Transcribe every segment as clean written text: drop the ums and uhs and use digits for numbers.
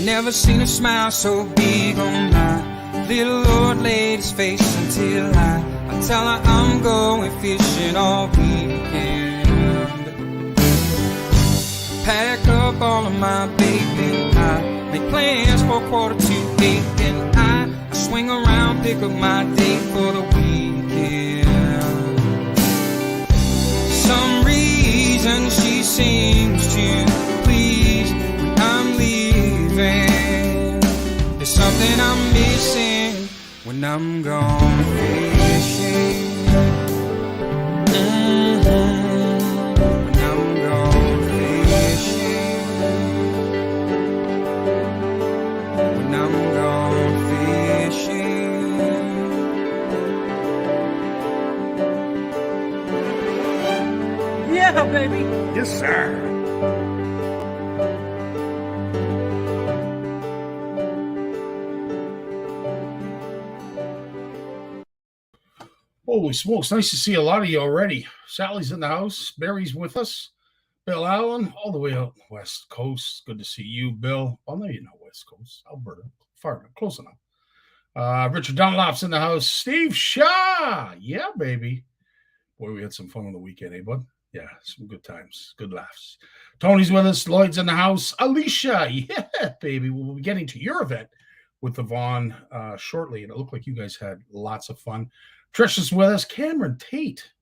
Never seen a smile so big on my little old lady's face until I tell her I'm going fishing all weekend. Pack up all of my bacon, I make plans for 7:45, and I swing around, pick up my date for the weekend. Some reason she seems to please when I'm leaving. There's something I'm missing when I'm gone fishing. When I'm gone fishing. When I'm gone fishing. Yeah, baby. Yes, sir. Holy smokes, nice to see a lot of you already. Sally's in the house. Barry's with us. Bill Allen, all the way out West Coast. Good to see you, Bill. Well, no, you're not West Coast. Alberta. Far enough. Close enough. Richard Dunlop's in the house. Steve Shaw. Yeah, baby. Boy, we had some fun on the weekend, eh, bud? Yeah, some good times. Good laughs. Tony's with us. Lloyd's in the house. Alicia. Yeah, baby. We'll be getting to your event with Yvonne shortly. And it looked like you guys had lots of fun. Trisha's with us. Cameron Tate,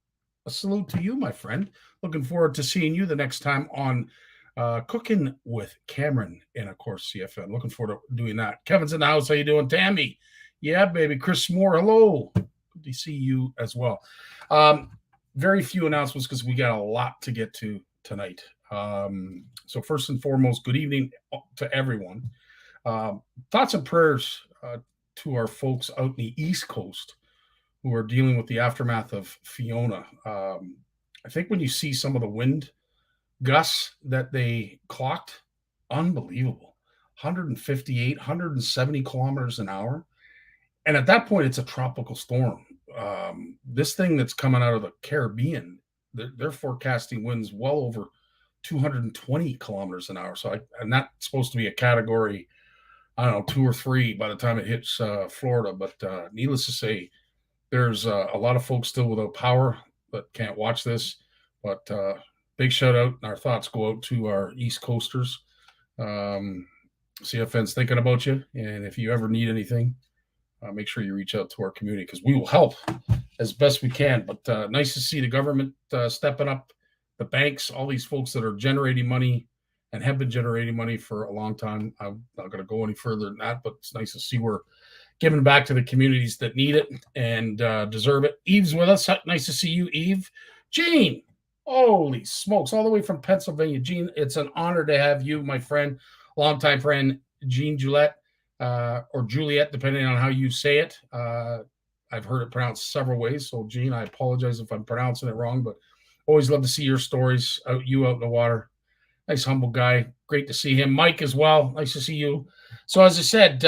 a salute to you, my friend. Looking forward to seeing you the next time on Cooking with Cameron and, of course, CFN. Looking forward to doing that. Kevin's in the house. How you doing, Tammy? Yeah, baby. Chris Moore, hello. Good to see you as well. Very few announcements because we got a lot to get to tonight. So first and foremost, good evening to everyone. Thoughts and prayers to our folks out in the East Coast who are dealing with the aftermath of Fiona. I think when you see some of the wind gusts that they clocked, unbelievable. 158, 170 kilometers an hour. And at that point, it's a tropical storm. This thing that's coming out of the Caribbean, they're forecasting winds well over 220 kilometers an hour. And that's supposed to be a category, I don't know, 2 or 3 by the time it hits Florida. But needless to say, there's a lot of folks still without power that can't watch this. But big shout out, and our thoughts go out to our East Coasters. CFN's thinking about you. And if you ever need anything, make sure you reach out to our community because we will help as best we can. But nice to see the government stepping up, the banks, all these folks that are generating money and have been generating money for a long time. I'm not going to go any further than that, but it's nice to see we're giving back to the communities that need it and deserve it. Eve's with us. Nice to see you, Eve. Gene, holy smokes, all the way from Pennsylvania. Gene, it's an honor to have you, my friend, longtime friend, Gene Gillette. Or Juliet, depending on how you say it. I've heard it pronounced several ways. So, Gene, I apologize if I'm pronouncing it wrong, but always love to see your stories, you out in the water. Nice, humble guy. Great to see him. Mike as well. Nice to see you. So, as I said,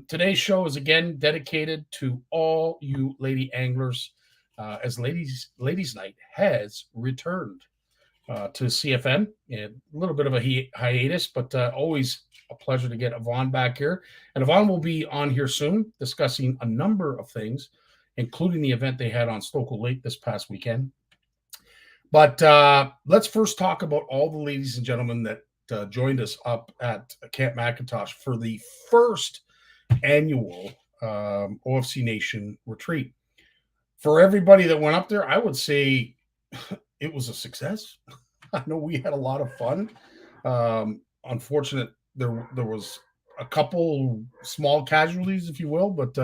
today's show is again dedicated to all you lady anglers as Ladies Night has returned to CFN. And a little bit of a hiatus, but always a pleasure to get Yvonne back here. And Yvonne will be on here soon discussing a number of things, including the event they had on Stokel Lake this past weekend. But let's first talk about all the ladies and gentlemen that joined us up at Camp McIntosh for the first annual OFC Nation retreat. For everybody that went up there, I would say it was a success. I know we had a lot of fun. Unfortunate, there was a couple small casualties, if you will, but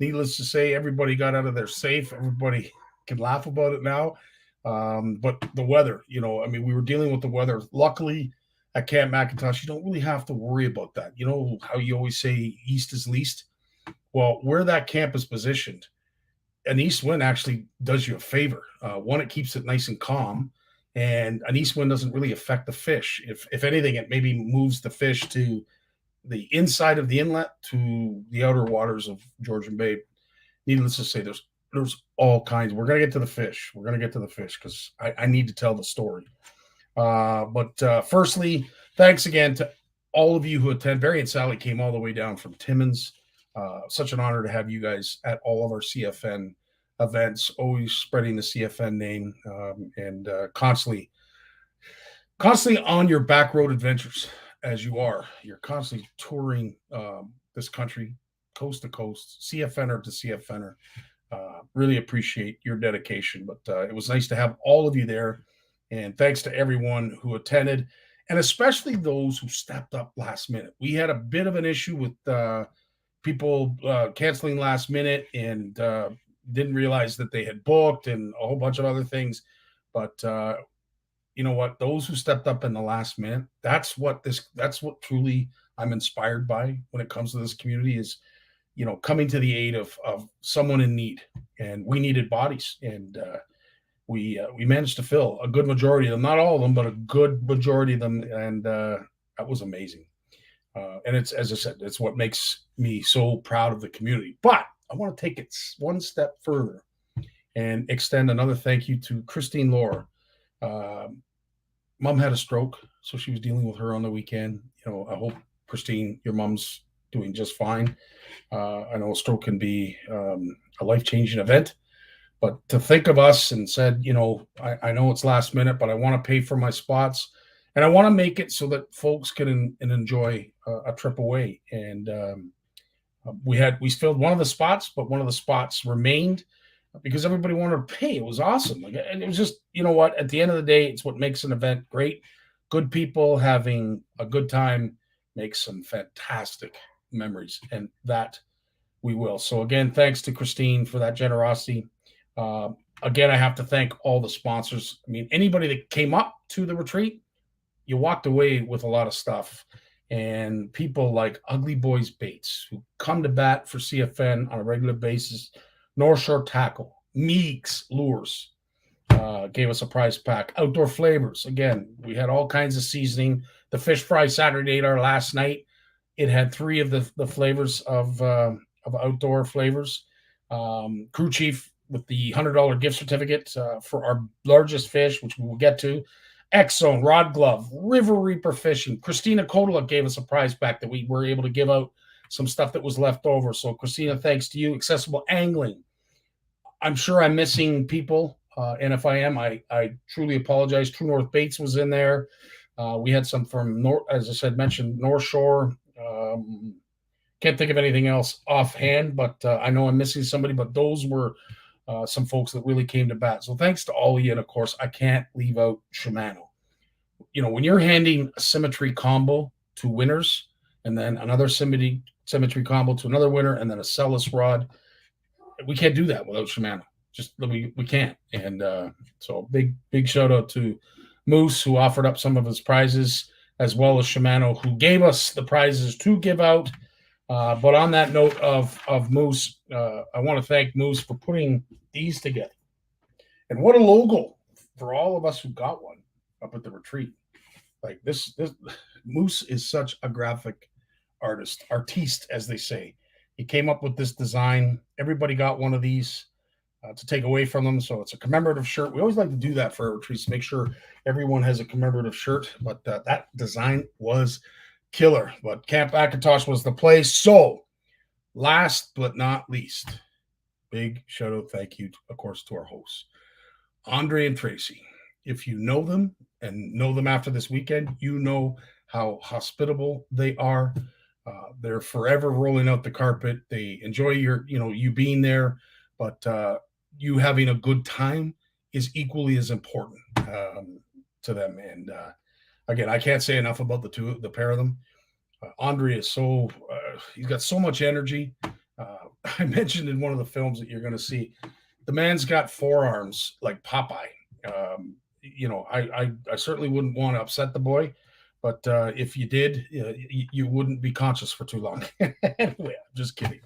needless to say, everybody got out of there safe. Everybody can laugh about it now. But the weather, I mean, we were dealing with the weather. Luckily, at Camp McIntosh, you don't really have to worry about that. You know how you always say east is least? Well, where that camp is positioned, an east wind actually does you a favor. One, it keeps it nice and calm, and an east wind doesn't really affect the fish. If anything, it maybe moves the fish to the inside of the inlet to the outer waters of Georgian Bay. Needless to say, there's all kinds. We're gonna get to the fish. We're gonna get to the fish because I need to tell the story. But firstly, thanks again to all of you who attend. Barry and Sally came all the way down from Timmins. Such an honor to have you guys at all of our CFN events, always spreading the CFN name, and constantly on your back road adventures as you are. You're constantly touring this country, coast to coast, CFNer to CFNer. Really appreciate your dedication, but it was nice to have all of you there. And thanks to everyone who attended, and especially those who stepped up last minute. We had a bit of an issue with people canceling last minute and didn't realize that they had booked and a whole bunch of other things. But you know what? Those who stepped up in the last minute, that's what truly I'm inspired by when it comes to this community is, coming to the aid of someone in need. And we needed bodies, and we managed to fill a good majority of them, not all of them, but a good majority of them. And that was amazing. And it's, as I said, it's what makes me so proud of the community. But I want to take it one step further and extend another thank you to Christine Laura. Mom had a stroke, so she was dealing with her on the weekend. I hope, Christine, your mom's doing just fine. I know a stroke can be a life-changing event, but to think of us and said, I know it's last minute, but I want to pay for my spots. And I want to make it so that folks can enjoy a trip away. And we filled one of the spots, but one of the spots remained because everybody wanted to pay. It was awesome. And it was just, what? At the end of the day, it's what makes an event great. Good people having a good time makes some fantastic memories, and that we will. So again, thanks to Christine for that generosity. Again, I have to thank all the sponsors. I mean, anybody that came up to the retreat, you walked away with a lot of stuff. And people like Ugly Boys Baits, who come to bat for CFN on a regular basis, North Shore Tackle, Meeks Lures, gave us a prize pack. Outdoor Flavors, again, we had all kinds of seasoning. The fish fry Saturday ate our last night. It had 3 of the flavors of outdoor flavors. Crew Chief with the $100 gift certificate for our largest fish, which we will get to. X-Zone, Rod Glove, River Reaper Fishing. Christina Kodola gave us a prize pack that we were able to give out some stuff that was left over. So, Christina, thanks to you. Accessible Angling. I'm sure I'm missing people, and if I am, I truly apologize. True North Baits was in there. We had some from, as I said, mentioned North Shore. Can't think of anything else offhand, but I know I'm missing somebody, but those were some folks that really came to bat. So thanks to all of you. And of course, I can't leave out Shimano. When you're handing a symmetry combo to winners and then another symmetry combo to another winner and then a Celis rod, we can't do that without Shimano. Just we can't. And so big shout out to Moose, who offered up some of his prizes, as well as Shimano, who gave us the prizes to give out. But on that note of Moose, I want to thank Moose for putting these together. And what a logo for all of us who got one up at the retreat. Like this Moose is such a graphic artiste, as they say. He came up with this design. Everybody got one of these to take away from them. So it's a commemorative shirt. We always like to do that for our retreats to make sure everyone has a commemorative shirt. But that design was killer. But Camp McIntosh was the place. So last but not least, big shout out, thank you, of course, to our hosts, Andre and Tracy. If you know them and know them after this weekend, you know how hospitable they are. They're forever rolling out the carpet. They enjoy you being there, but you having a good time is equally as important to them. And again, I can't say enough about the pair of them. Andre is he's got so much energy. I mentioned in one of the films that you're going to see, the man's got forearms like Popeye. I certainly wouldn't want to upset the boy, but if you did, you wouldn't be conscious for too long. Anyway, I'm just kidding.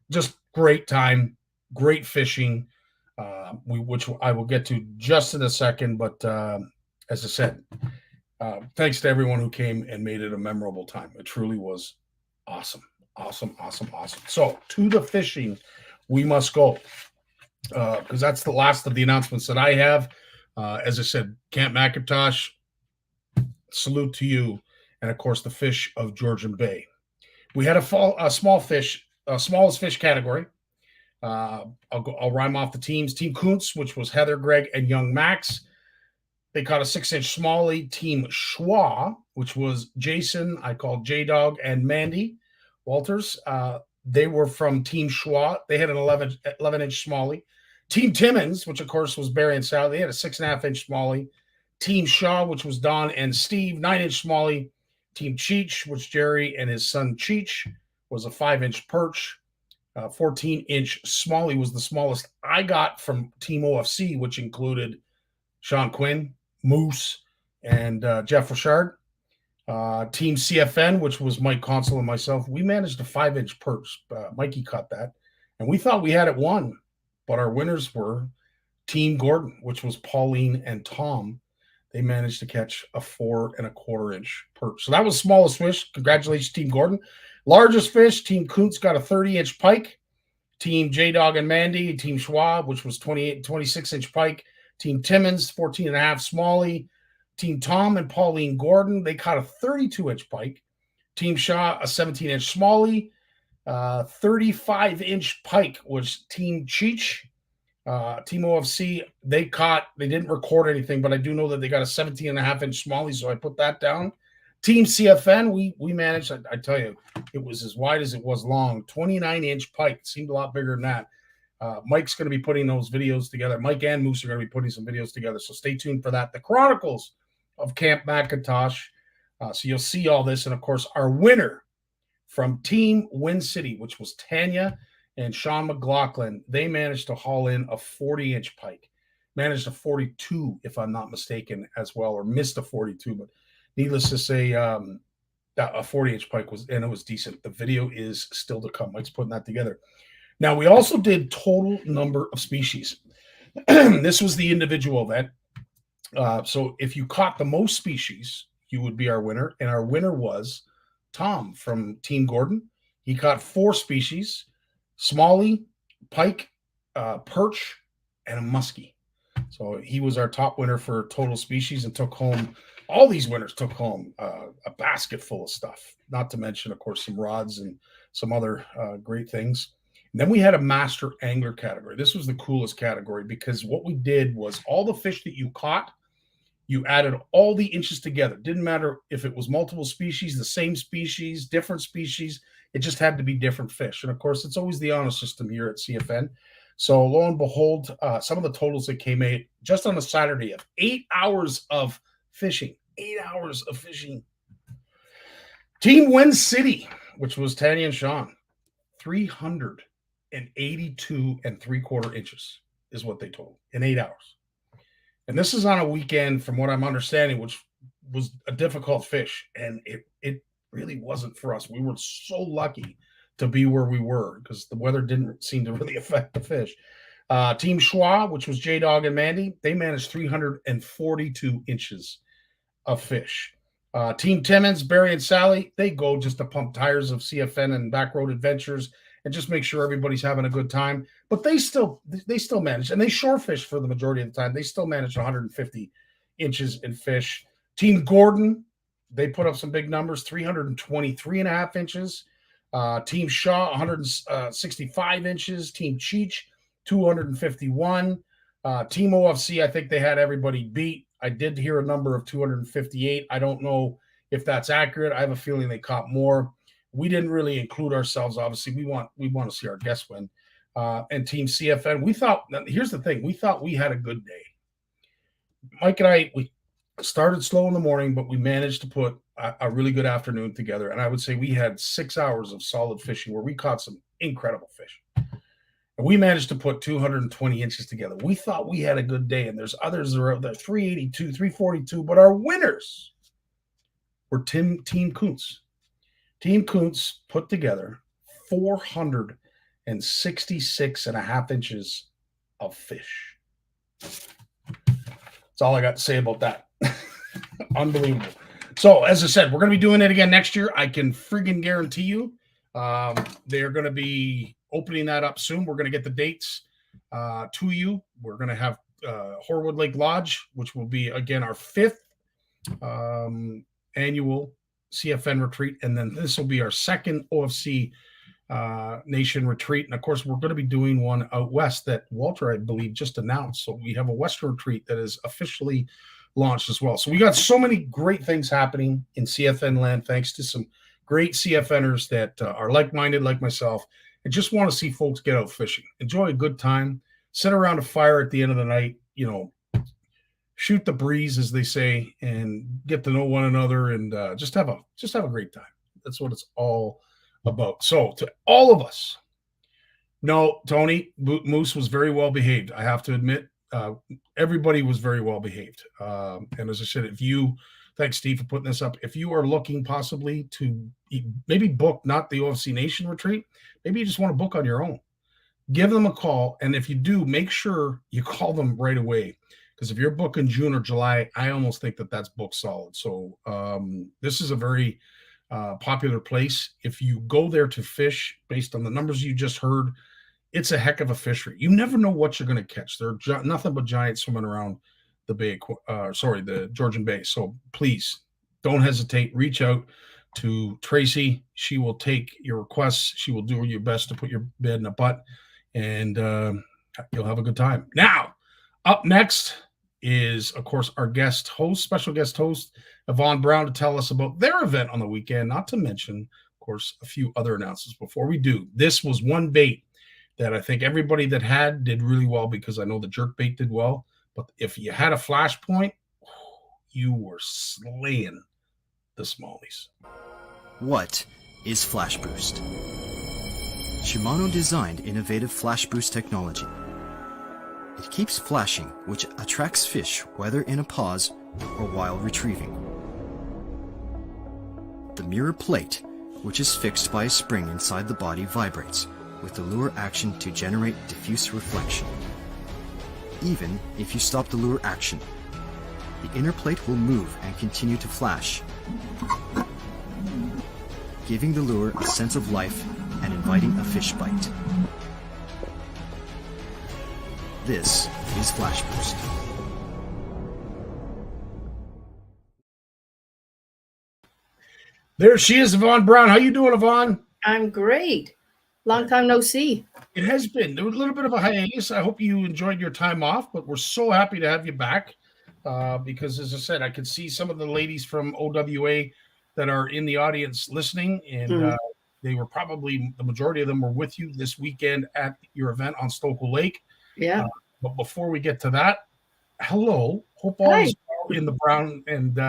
Just great time, great fishing, which I will get to just in a second. But as I said, thanks to everyone who came and made it a memorable time. It truly was awesome. So to the fishing, we must go because that's the last of the announcements that I have. As I said, Camp McIntosh, salute to you, and of course the fish of Georgian Bay. We had a smallest fish category. I'll rhyme off the teams. Team Kuntz, which was Heather, Greg, and young Max. They caught a 6-inch smallie. Team Schwa, which was Jason, I called J-Dog, and Mandy Walters. They were from Team Schwa. They had an 11-inch smallie. Team Timmons, which of course was Barry and Sally, they had a 6.5-inch smallie. Team Shaw, which was Don and Steve, 9-inch smallie. Team Cheech, which Jerry and his son Cheech, was a 5-inch perch. 14-inch smallie was the smallest I got from Team OFC, which included Sean Quinn, Moose, and Jeff Richard. Team CFN, which was Mike Consul and myself, we managed a 5-inch perch. Mikey caught that, and we thought we had it won, but our winners were Team Gordon, which was Pauline and Tom. They managed to catch a 4.25-inch perch. So that was smallest fish. Congratulations, Team Gordon. Largest fish, Team Kuntz got a 30-inch pike. Team J-Dog and Mandy, Team Schwab, which was 26-inch pike. Team Timmons, 14.5 smallie. Team Tom and Pauline Gordon, they caught a 32-inch pike. Team Shaw, a 17-inch smallie. 35-inch pike was Team Cheech. Team OFC, they didn't record anything, but I do know that they got a 17.5-inch smallie, so I put that down. Team CFN, we managed, I tell you, it was as wide as it was long, 29-inch pike. It seemed a lot bigger than that. Mike's going to be putting those videos together. Mike and Moose are going to be putting some videos together, so stay tuned for that. The Chronicles of Camp McIntosh. So you'll see all this. And, of course, our winner from Team Wind City, which was Tanya and Sean McLaughlin, they managed to haul in a 40-inch pike. Managed a 42, if I'm not mistaken, as well, or missed a 42. But needless to say, a 40-inch pike and it was decent. The video is still to come. Mike's putting that together. Now, we also did total number of species. This was the individual event. So if you caught the most species, you would be our winner. And our winner was Tom from Team Gordon. He caught 4 species: smallie, pike, perch, and a muskie. So he was our top winner for total species and took home, all these winners took home a basket full of stuff, not to mention, of course, some rods and some other great things. And then we had a master angler category. This was the coolest category because what we did was all the fish that you caught, you added all the inches together. Didn't matter if it was multiple species, the same species, different species. It just had to be different fish. And, of course, it's always the honor system here at CFN. So, lo and behold, some of the totals that came out just on a Saturday of 8 hours of fishing. 8 hours of fishing. Team Wind City, which was Tanya and Sean, 382 3/4 inches is what they totaled in 8 hours. And this is on a weekend, from what I'm understanding, which was a difficult fish. And it really wasn't for us. We were so lucky to be where we were because the weather didn't seem to really affect the fish. Team Schwa, which was J-Dog and Mandy, they managed 342 inches of fish. Team Timmons, Barry and Sally, they go just to pump tires of CFN and Backroad Adventures and just make sure everybody's having a good time. But they still manage, and they shore fish for the majority of the time. They still manage 150 inches in fish. Team Gordon, they put up some big numbers, 323.5 inches. Team Shaw, 165 inches. Team Cheech, 251. Team OFC, I think they had everybody beat. I did hear a number of 258. I don't know if that's accurate. I have a feeling they caught more. We didn't really include ourselves. Obviously, we want to see our guests win. And Team CFN, here's the thing. We thought we had a good day. Mike and I, we started slow in the morning, but we managed to put a really good afternoon together. And I would say we had 6 hours of solid fishing where we caught some incredible fish. And we managed to put 220 inches together. We thought we had a good day, and there's others that are out there 382, 342, but our winners were Team Kuntz. Team Kuntz put together 466 and a half inches of fish. That's all I got to say about that. Unbelievable. So, as I said, we're going to be doing it again next year. I can friggin' guarantee you they're going to be opening that up soon. We're going to get the dates to you. We're going to have Horwood Lake Lodge, which will be, again, our 5th annual CFN retreat. And then this will be our 2nd OFC Nation retreat. And, of course, we're going to be doing one out west that Walter, I believe, just announced. So we have a Western retreat that is officially launched as well. So we got so many great things happening in CFN land, thanks to some great CFNers that are like-minded like myself and just want to see folks get out fishing, enjoy a good time, sit around a fire at the end of the night, shoot the breeze, as they say, and get to know one another and just have a great time. That's what it's all about. So to all of us, no, Tony, Moose was very well behaved. I have to admit, everybody was very well behaved. And as I said, thanks, Steve, for putting this up. If you are looking possibly to maybe book not the OFC Nation retreat, maybe you just want to book on your own, give them a call. And if you do, make sure you call them right away. Because if you're booking June or July, I almost think that that's booked solid. So this is a very popular place. If you go there to fish, based on the numbers you just heard, it's a heck of a fishery. You never know what you're going to catch. There are nothing but giants swimming around the Georgian Bay. So please don't hesitate. Reach out to Tracy. She will take your requests. She will do your best to put your bed in a butt, and you'll have a good time. Now, up next is, of course, our special guest host, Yvonne Brown, to tell us about their event on the weekend, not to mention, of course, a few other announcements. Before we do, this was one bait that I think everybody that did really well, because I know the jerk bait did well. But if you had a flash point, you were slaying the smallies. What is Flash Boost? Shimano designed innovative Flash Boost technology. It keeps flashing, which attracts fish whether in a pause or while retrieving. The mirror plate, which is fixed by a spring inside the body, vibrates with the lure action to generate diffuse reflection. Even if you stop the lure action, the inner plate will move and continue to flash, giving the lure a sense of life and inviting a fish bite. This is Flash Boost. There she is, Yvonne Brown. How you doing, Yvonne? I'm great. Long time no see. It has been. There was a little bit of a hiatus. I hope you enjoyed your time off, but we're so happy to have you back because, as I said, I could see some of the ladies from OWA that are in the audience listening, and they were probably, the majority of them were with you this weekend at your event on Stokel Lake. Yeah. But before we get to that, hello. Hope all is well in the Brown and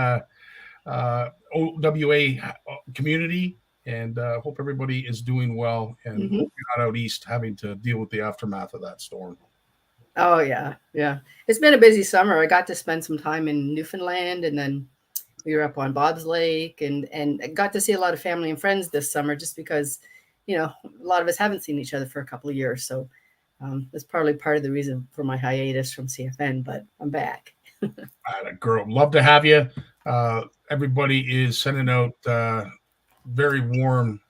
OWA community. And hope everybody is doing well and hope you're not out east having to deal with the aftermath of that storm. Oh, yeah. Yeah. It's been a busy summer. I got to spend some time in Newfoundland, and then we were up on Bob's Lake, and I got to see a lot of family and friends this summer just because, a lot of us haven't seen each other for a couple of years. So that's probably part of the reason for my hiatus from CFN, but I'm back. Girl, love to have you. Everybody is sending out very warm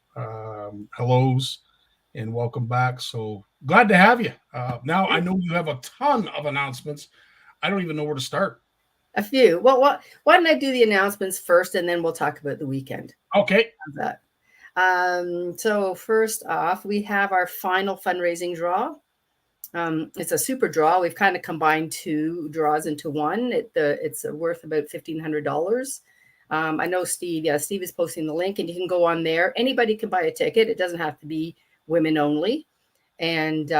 hellos and welcome back. So glad to have you. Now I know you have a ton of announcements. I don't even know where to start. A few. Well, why don't I do the announcements first, and then we'll talk about the weekend. Okay. How's that? So first off, we have our final fundraising draw. It's a super draw. We've kind of combined two draws into one. It's worth about $1,500. I know Steve. Yeah, Steve is posting the link, and you can go on there. Anybody can buy a ticket. It doesn't have to be women only. And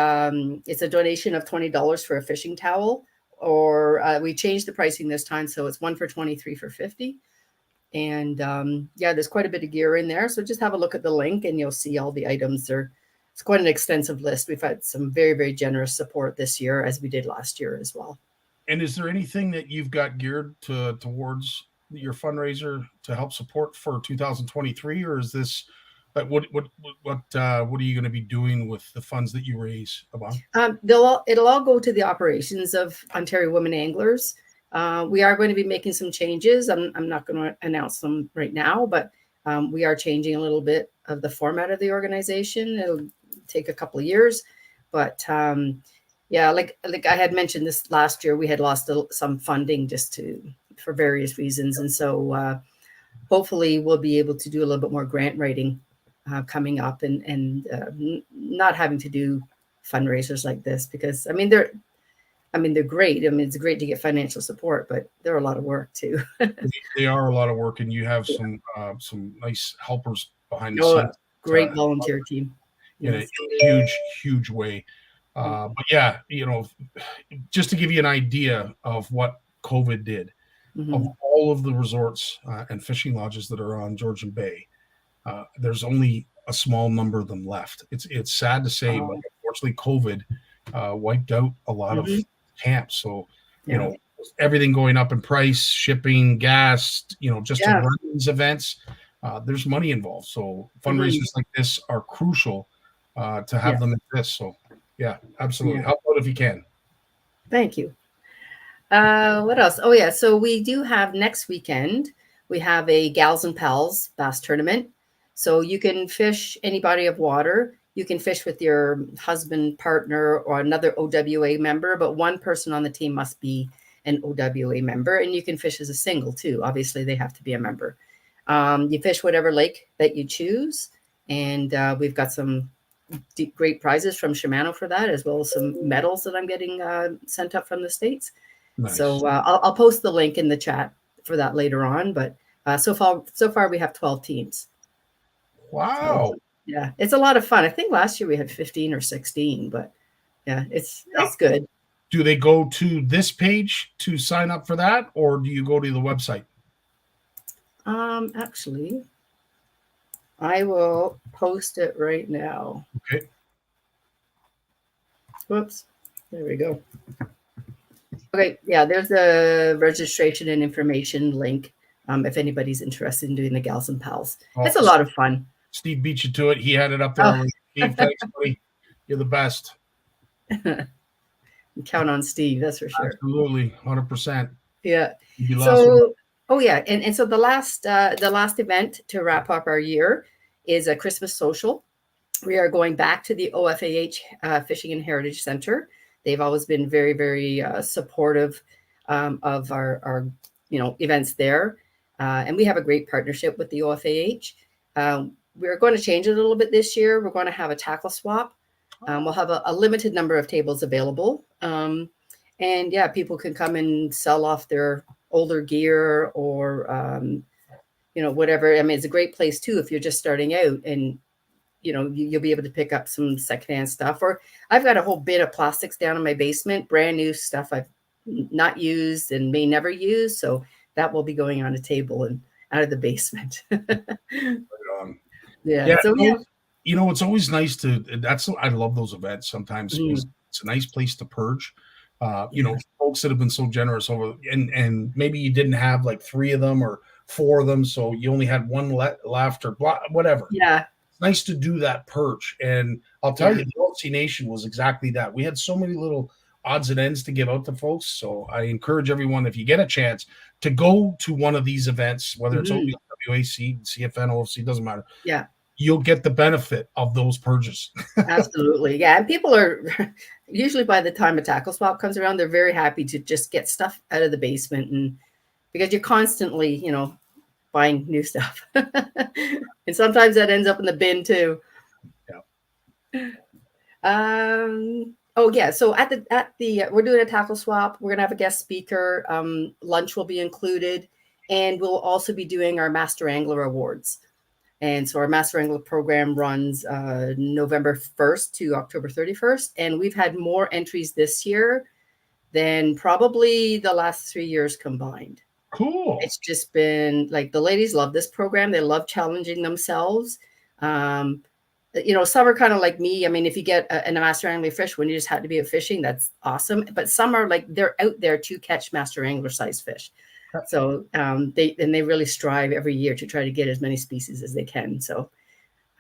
it's a donation of $20 for a fishing towel. Or we changed the pricing this time, so it's 1 for $20, 3 for $50. And there's quite a bit of gear in there. So just have a look at the link, and you'll see all the items. They're it's quite an extensive list. We've had some very, very generous support this year, as we did last year as well. And is there anything that you've got geared towards your fundraiser to help support for 2023, or is this what are you going to be doing with the funds that you raise, Yvonne? It'll all go to the operations of Ontario Women Anglers. We are going to be making some changes. I'm not going to announce them right now, but we are changing a little bit of the format of the organization. It'll take a couple of years, but yeah, like I had mentioned this last year, we had lost some funding for various reasons, and so hopefully we'll be able to do a little bit more grant writing coming up, and not having to do fundraisers like this, because they're great. It's great to get financial support, but they're a lot of work too. They are a lot of work, and you have some nice helpers behind the scenes. Great volunteer team in a huge way. But yeah, just to give you an idea of what COVID did, of all of the resorts and fishing lodges that are on Georgian Bay, there's only a small number of them left. It's sad to say, but unfortunately COVID wiped out a lot of camps. So, everything going up in price, shipping, gas, just to run these events, there's money involved. So fundraisers like this are crucial to have them exist. So yeah, absolutely. Help out if you can. Thank you. What else? Oh yeah. So we do have next weekend, we have a Gals and Pals bass tournament. So you can fish any body of water. You can fish with your husband, partner, or another OWA member, but one person on the team must be an OWA member, and you can fish as a single too. Obviously they have to be a member. You fish whatever lake that you choose. And we've got some great prizes from Shimano for that, as well as some medals that I'm getting sent up from the States. Nice. So I'll post the link in the chat for that later on. But so far we have 12 teams. Wow. So, yeah, it's a lot of fun. I think last year we had 15 or 16, but yeah, it's good. Do they go to this page to sign up for that, or do you go to the website? Actually, I will post it right now. Okay. Whoops. There we go. Okay. Yeah, there's the registration and information link. If anybody's interested in doing the Gals and Pals. It's a lot of fun. Steve beat you to it. He had it up there. Steve, thanks, buddy. You're the best. Count on Steve, that's for sure. Absolutely, 100%. Yeah. So, and so the last event to wrap up our year is a Christmas social. We are going back to the OFAH Fishing and Heritage Center. They've always been very, very supportive of our events there, and we have a great partnership with the OFAH. We're going to change it a little bit this year. We're going to have a tackle swap. We'll have a limited number of tables available. And yeah, people can come and sell off their older gear or, whatever. It's a great place too, if you're just starting out and, you'll be able to pick up some secondhand stuff. Or I've got a whole bit of plastics down in my basement, brand new stuff I've not used and may never use. So that will be going on a table and out of the basement. Right on. Yeah. So it's always nice I love those events sometimes. It's a nice place to purge. Folks that have been so generous over, and maybe you didn't have like 3 of them or 4 of them, so you only had one left or whatever. Yeah. It's nice to do that purge. And I'll tell you, the OFC Nation was exactly that. We had so many little odds and ends to give out to folks. So I encourage everyone, if you get a chance, to go to one of these events, whether it's WAC, CFN, OFC, doesn't matter. Yeah. You'll get the benefit of those purges. Absolutely. Yeah. And people are usually, by the time a tackle swap comes around, they're very happy to just get stuff out of the basement, and because you're constantly, buying new stuff. And sometimes that ends up in the bin too. Yeah. Oh yeah. So at the we're doing a tackle swap. We're gonna have a guest speaker. Lunch will be included, and we'll also be doing our Master Angler Awards. And so our Master Angler program runs November 1st to October 31st. And we've had more entries this year than probably the last 3 years combined. Cool. It's just been like, the ladies love this program. They love challenging themselves. some are kind of like me. I mean, if you get a master angler fish when you just had to be out fishing, that's awesome. But some are like, they're out there to catch master angler size fish. So they really strive every year to try to get as many species as they can. So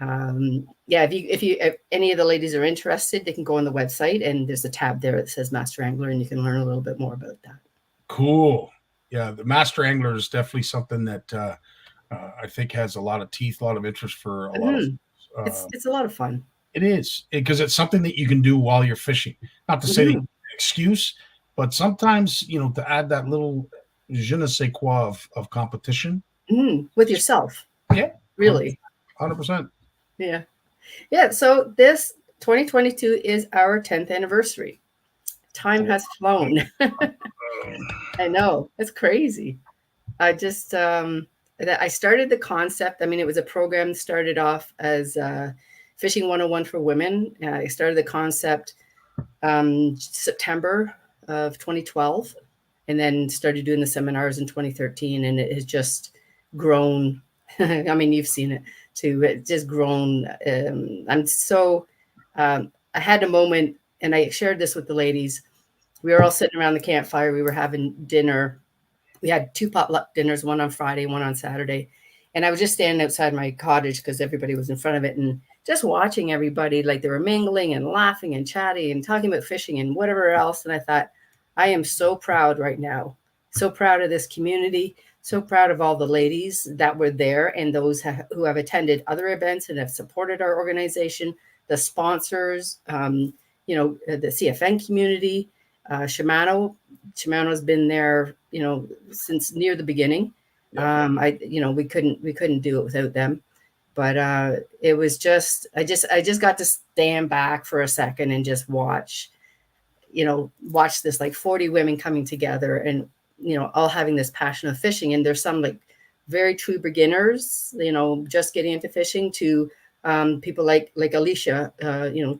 yeah, if any of the ladies are interested, they can go on the website and there's a tab there that says Master Angler, and you can learn a little bit more about that. Cool. Yeah, the Master Angler is definitely something that I think has a lot of teeth, a lot of interest for a lot of. It's a lot of fun. It is, because it's something that you can do while you're fishing. Not to say that excuse, but sometimes, to add that little je ne sais quoi of competition with yourself. Yeah, really, 100%. Yeah. So this 2022 is our 10th anniversary. Time has flown. I know, it's crazy. I just I started the concept. I mean, it was a program that started off as Fishing 101 for Women. I started the concept September of 2012, and then started doing the seminars in 2013, and it has just grown. I mean, you've seen it too. It's just grown. I'm so I had a moment, and I shared this with the ladies. We were all sitting around the campfire. We were having dinner. We had 2 potluck dinners, one on Friday, one on Saturday. And I was just standing outside my cottage because everybody was in front of it, and just watching everybody, like they were mingling and laughing and chatting and talking about fishing and whatever else. And I thought, I am so proud right now. So proud of this community. So proud of all the ladies that were there and those who have attended other events and have supported our organization, the sponsors, the CFN community, Shimano's been there, since near the beginning. We couldn't do it without them, but it was just, I just got to stand back for a second and just watch this like 40 women coming together and, all having this passion of fishing. And there's some like very true beginners, just getting into fishing, to people like Alicia,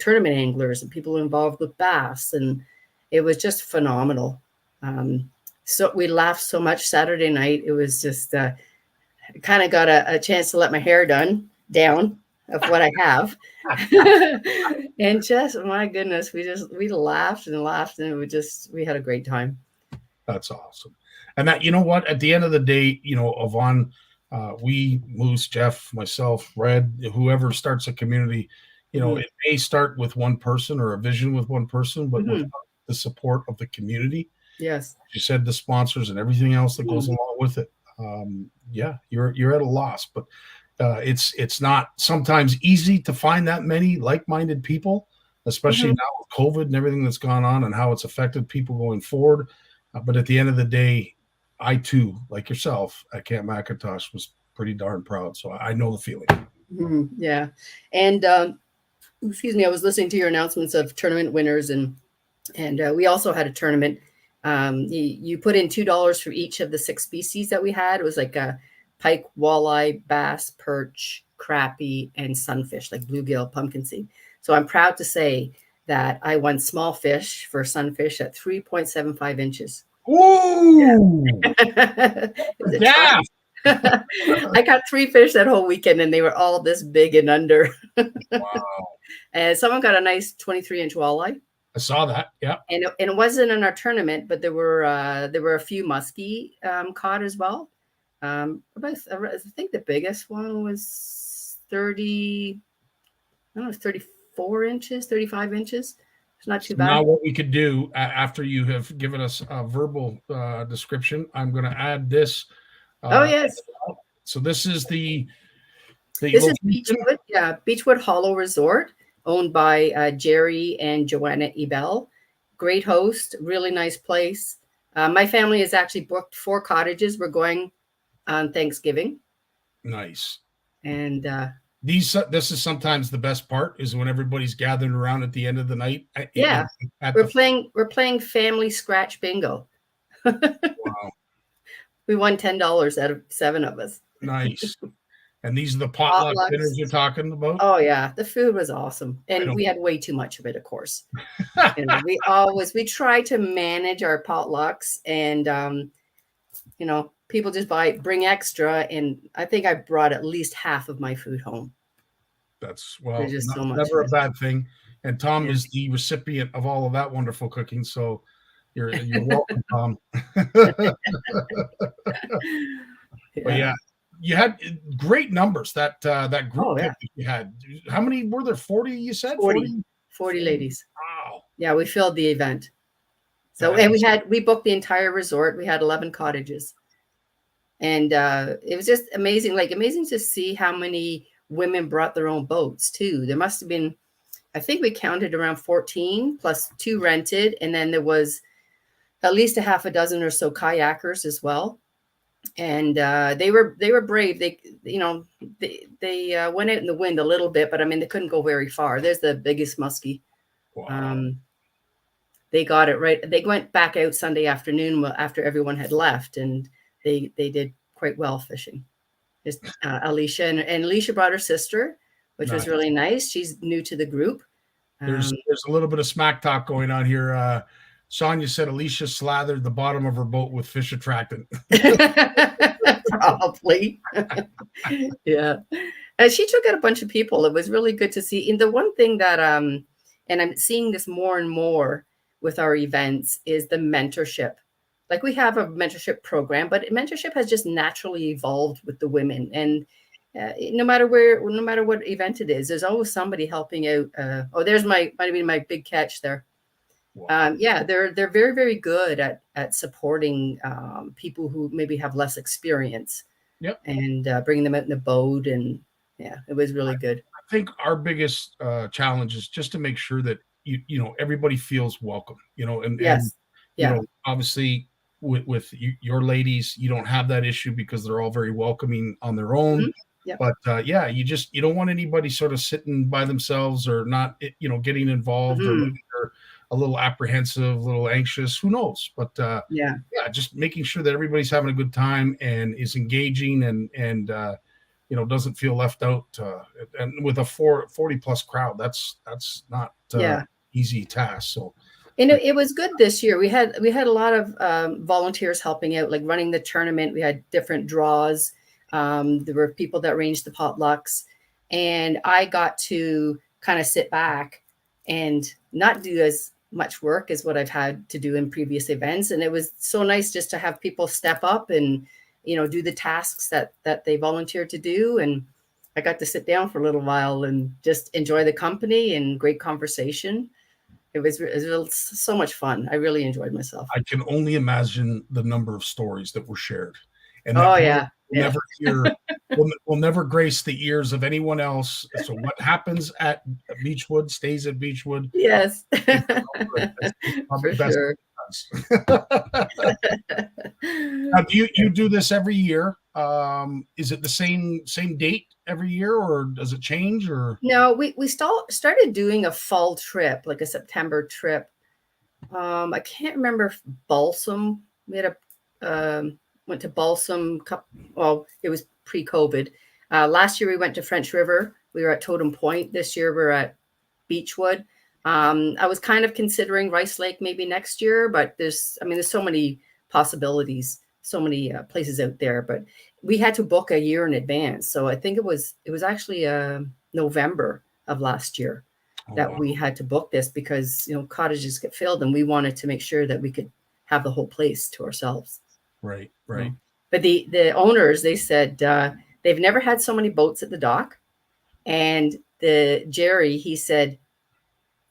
tournament anglers and people involved with bass. And it was just phenomenal. So we laughed so much Saturday night. It was just kind of got a chance to let my hair down of what I have. And just, my goodness, we laughed and laughed, and we had a great time. That's awesome. And that, what, at the end of the day, Yvonne, we, Moose, Jeff, myself, Red, whoever starts a community, it may start with one person or a vision with one person, but with the support of the community. Yes. You said the sponsors and everything else that goes along with it. You're at a loss, but it's not sometimes easy to find that many like-minded people, especially now with COVID and everything that's gone on and how it's affected people going forward. But at the end of the day, I too, like yourself, at Camp McIntosh, was pretty darn proud. So I know the feeling. Yeah. And excuse me, I was listening to your announcements of tournament winners, and we also had a tournament. You put in $2 for each of the 6 species that we had. It was like a pike, walleye, bass, perch, crappie, and sunfish, like bluegill, pumpkin seed. So I'm proud to say that I won small fish for sunfish at 3.75 inches. Ooh! Yeah. I got 3 fish that whole weekend, and they were all this big and under. Wow. And someone got a nice 23-inch walleye. I saw that. Yeah. And it wasn't in our tournament, but there were a few muskie caught as well. I think the biggest one was 34 inches, 35 inches. It's not too bad. Now what we could do after you have given us a verbal description, I'm going to add this. Yes. So this is this is Beechwood, Beechwood Hollow Resort, owned by Jerry and Joanna Ebel. Great host, really nice place. My family has actually booked 4 cottages. We're going on Thanksgiving. Nice. And this is sometimes the best part, is when everybody's gathered around at the end of the night. We're playing family scratch bingo. Wow. We won $10 out of 7 of us. Nice. And these are the potluck dinners you're talking about? Oh yeah, the food was awesome, and we had way too much of it, of course. We try to manage our potlucks, and people just bring extra, and I think I brought at least half of my food home. That's There's just so much. never a bad thing. And Tom is the recipient of all of that wonderful cooking. So you're welcome, Tom. But yeah, you had great numbers that group pick that you had. How many were there? 40, you said? 40 ladies. Wow. Yeah, we filled the event. So and we booked the entire resort. We had 11 cottages. And it was just amazing, amazing to see how many women brought their own boats too. There must have been, I think we counted around 14 plus 2 rented. And then there was at least a half a dozen or so kayakers as well. And they were brave. They went out in the wind a little bit, but I mean, they couldn't go very far. There's the biggest muskie. Wow. They got it right. They went back out Sunday afternoon after everyone had left, and they did quite well fishing. Just Alicia and Alicia brought her sister, which was really nice. She's new to the group. There's a little bit of smack talk going on here. Sonia said Alicia slathered the bottom of her boat with fish attractant. Probably. Yeah. And she took out a bunch of people. It was really good to see. And the one thing that, and I'm seeing this more and more with our events, is the mentorship. Like, we have a mentorship program, but mentorship has just naturally evolved with the women. And no matter what event it is, there's always somebody helping out. There's might have been my big catch there. Wow. They're very, very good at supporting people who maybe have less experience. Yep. And bringing them out in the boat, and it was really good. I think our biggest challenge is just to make sure that everybody feels welcome. And obviously with your ladies, you don't have that issue because they're all very welcoming on their own. Mm-hmm. Yep. But you don't want anybody sort of sitting by themselves or not, getting involved, mm-hmm. or a little apprehensive, a little anxious, who knows? But just making sure that everybody's having a good time and is engaging and doesn't feel left out. And with a 40 plus crowd, that's not easy task. So. And it was good this year. We had a lot of volunteers helping out, like running the tournament. We had different draws. There were people that arranged the potlucks, and I got to kind of sit back and not do as much work as what I've had to do in previous events. And it was so nice just to have people step up and, do the tasks that they volunteered to do. And I got to sit down for a little while and just enjoy the company and great conversation. It was so much fun. I really enjoyed myself. I can only imagine the number of stories that were shared. And we'll never grace the ears of anyone else. So what happens at Beechwood stays at Beechwood. Yes. For sure. Now, do you do this every year? Is it the same date every year, or does it change? Or no, we started doing a fall trip, like a September trip. I can't remember if Balsam. We had went to Balsam. Well, it was pre-COVID. Last year we went to French River. We were at Totem Point. This year we're at Beechwood. I was kind of considering Rice Lake maybe next year, but there's so many possibilities, so many places out there. But we had to book a year in advance. So I think it was actually November of last year that we had to book this because cottages get filled, and we wanted to make sure that we could have the whole place to ourselves. Right. But the owners, they said they've never had so many boats at the dock. And Jerry, he said,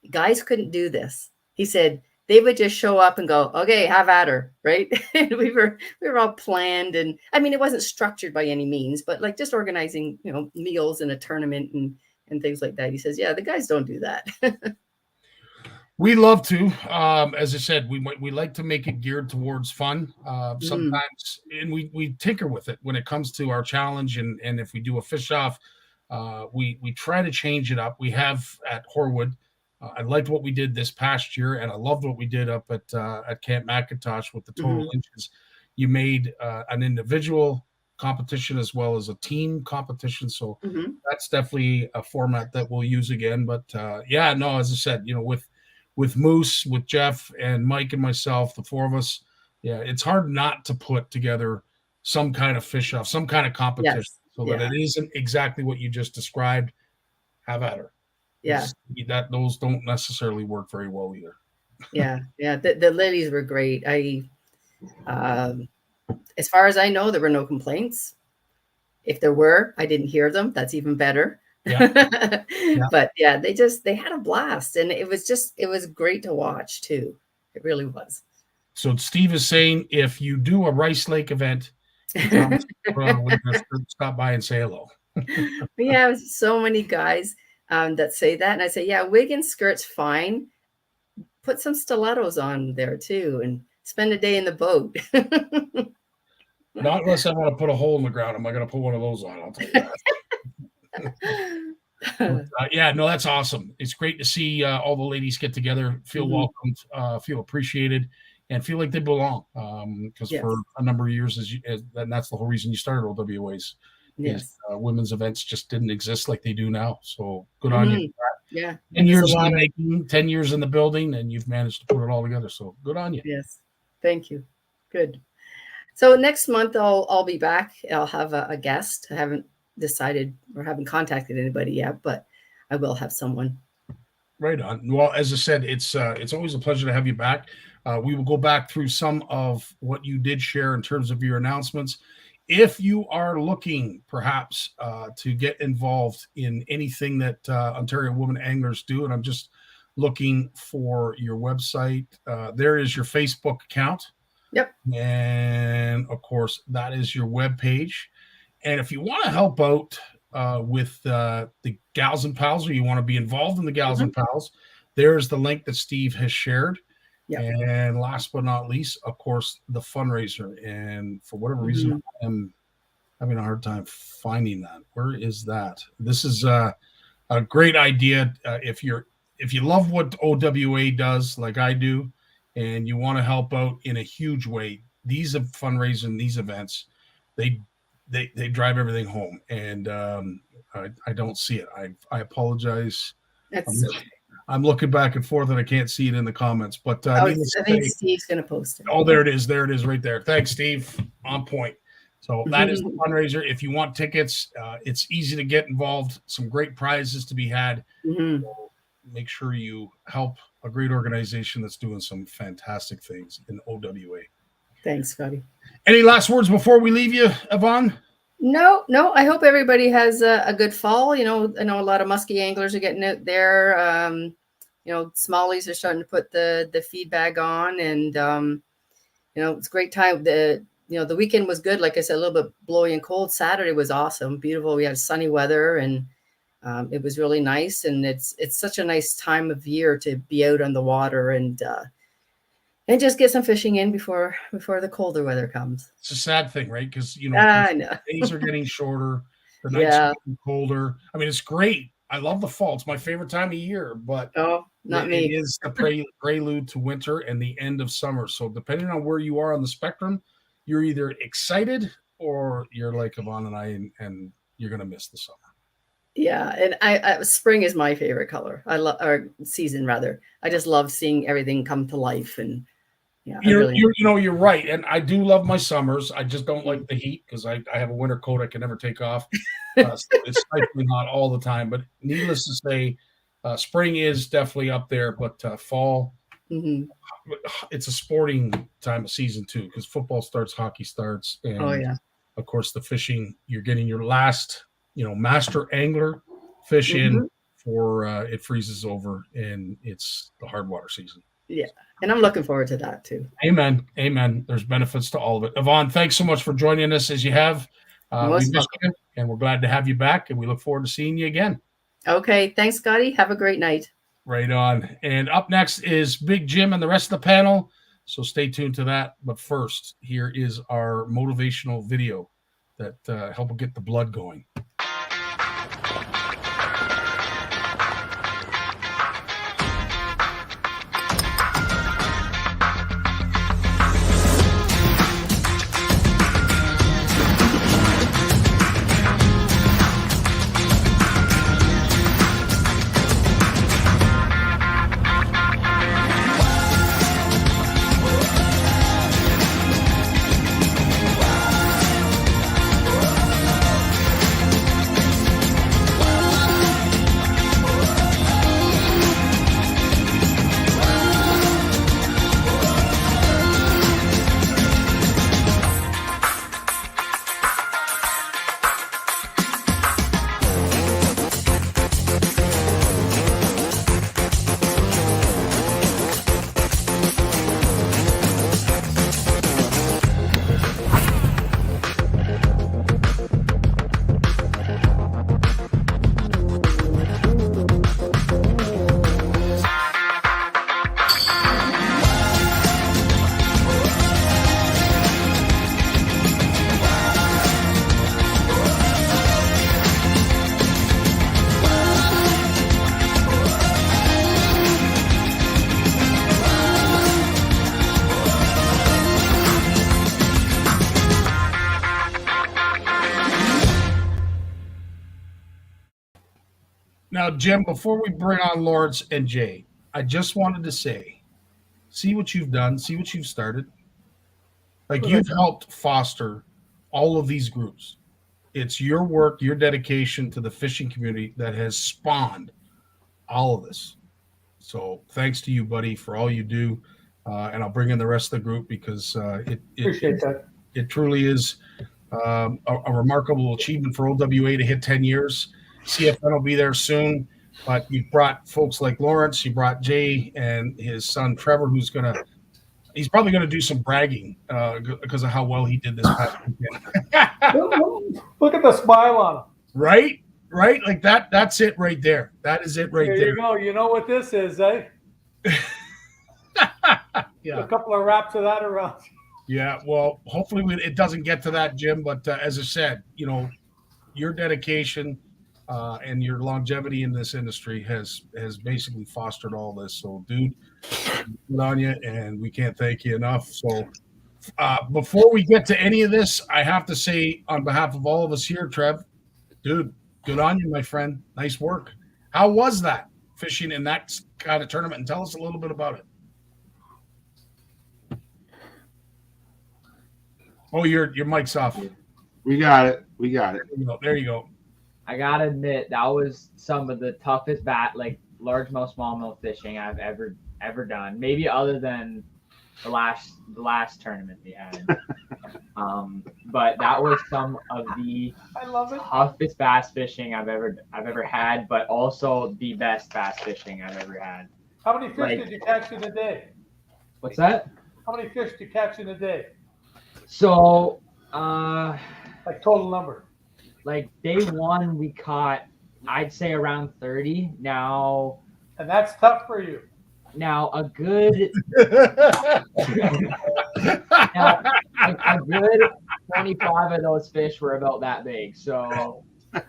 guys couldn't do this. He said they would just show up and go, okay, have at her, right? And we were all planned, and it wasn't structured by any means, but like just organizing, meals and a tournament and things like that. He says, yeah, the guys don't do that. We love to, as I said, we like to make it geared towards fun sometimes, and we tinker with it when it comes to our challenge. And if we do a fish off, we try to change it up. We have at Horwood. I liked what we did this past year, and I loved what we did up at Camp McIntosh with the total inches. You made an individual competition as well as a team competition, so that's definitely a format that we'll use again. But as I said, with Moose, with Jeff and Mike and myself, the four of us, it's hard not to put together some kind of fish off, some kind of competition, that it isn't exactly what you just described. have at her. Yeah. Those don't necessarily work very well either. Yeah. The ladies were great. As far as I know, there were no complaints. If there were, I didn't hear them. That's even better. Yeah. But yeah, they had a blast, and it was great to watch too. It really was. So Steve is saying, if you do a Rice Lake event, stop by and say hello. We have so many guys that say that, and I say, yeah, wig and skirt's fine. Put some stilettos on there too, and spend a day in the boat. Not unless I want to put a hole in the ground. Am I going to put one of those on? I'll tell you that. Yeah, no, that's awesome. It's great to see all the ladies get together, feel welcomed, feel appreciated, and feel like they belong. Because for a number of years, and that's the whole reason you started OWAs. Yes, women's events just didn't exist like they do now. So good on you. Yeah, 10 years in the making, 10 years in the building, and you've managed to put it all together. So good on you. Yes, thank you. Good. So next month I'll be back. I'll have a guest. I haven't decided or haven't contacted anybody yet, but I will have someone. Right on. Well, as I said, it's always a pleasure to have you back. We will go back through some of what you did share in terms of your announcements. If you are looking perhaps to get involved in anything that Ontario Women Anglers do, and I'm just looking for your website, there is your Facebook account. Yep. And of course, that is your webpage. And if you want to help out with the Gals and Pals, or you want to be involved in the Gals and Pals, there's the link that Steve has shared. Yep. And last but not least, of course, the fundraiser. And for whatever reason, I am having a hard time finding that. Where is that? This is a great idea. If you love what OWA does, like I do, and you want to help out in a huge way, these fundraising, these events, they drive everything home. And I don't see it. I apologize. That's okay. I'm looking back and forth and I can't see it in the comments, but I think Steve's going to post it. Oh, there it is. There it is right there. Thanks, Steve. On point. So that is the fundraiser. If you want tickets, it's easy to get involved. Some great prizes to be had. So make sure you help a great organization that's doing some fantastic things in OWA. Thanks, Scotty. Any last words before we leave you, Yvonne? No. I hope everybody has a good fall. I know a lot of muskie anglers are getting out there. Smallies are starting to put the feed bag on, and it's a great time. The weekend was good. Like I said, a little bit blowy and cold. Saturday was awesome, beautiful. We had sunny weather, and it was really nice. And it's such a nice time of year to be out on the water and just get some fishing in before the colder weather comes. It's a sad thing, right? Because I know. days are getting shorter, the nights are getting colder. I mean, it's great. I love the fall. It's my favorite time of year, but not me. It is the prelude to winter and the end of summer. So depending on where you are on the spectrum, you're either excited or you're like Yvonne and I, and you're going to miss the summer. Yeah, and I spring is my favorite color. I love, or season rather. I just love seeing everything come to life, and you're right. And I do love my summers. I just don't like the heat because I have a winter coat I can never take off. So it's slightly not all the time, but needless to say, spring is definitely up there. But fall, it's a sporting time of season too, because football starts, hockey starts, and of course the fishing. You're getting your last, master angler fish in for it freezes over, and it's the hard water season. Yeah. And I'm looking forward to that too. Amen. There's benefits to all of it. Yvonne, thanks so much for joining us as you have. We missed you, and we're glad to have you back, and we look forward to seeing you again. Okay. Thanks, Scotty. Have a great night. Right on. And up next is Big Jim and the rest of the panel. So stay tuned to that. But first, here is our motivational video that help get the blood going. Now, Jim, before we bring on Lawrence and Jay, I just wanted to say, see what you've done, see what you've started. Like you've helped foster all of these groups. It's your work, your dedication to the fishing community that has spawned all of this. So thanks to you, buddy, for all you do. And I'll bring in the rest of the group because Appreciate that. it truly is a remarkable achievement for OWA to hit 10 years. CFN will be there soon, but you brought folks like Lawrence, you brought Jay and his son Trevor, he's probably going to do some bragging because of how well he did this past weekend. Look at the smile on him. Right? Like that's it right there. That is it right there. There you go. You know what this is, eh? Yeah. A couple of wraps of that around. Yeah, well, hopefully it doesn't get to that, Jim. But as I said, your dedication and your longevity in this industry has basically fostered all this. So, dude, good on you, and we can't thank you enough. So, before we get to any of this, I have to say on behalf of all of us here, Trev, dude, good on you, my friend. Nice work. How was that fishing in that kind of tournament? And tell us a little bit about it. Oh, your mic's off. We got it. There you go. I gotta admit that was some of the toughest largemouth smallmouth fishing I've ever done. Maybe other than the last tournament we had. But that was some of the toughest bass fishing I've ever had, but also the best bass fishing I've ever had. How many fish did you catch in a day? What's that? How many fish did you catch in a day? So, like total number. Like day one, we caught, I'd say around 30. Now, and that's tough for you. Now a good 25 of those fish were about that big. So, and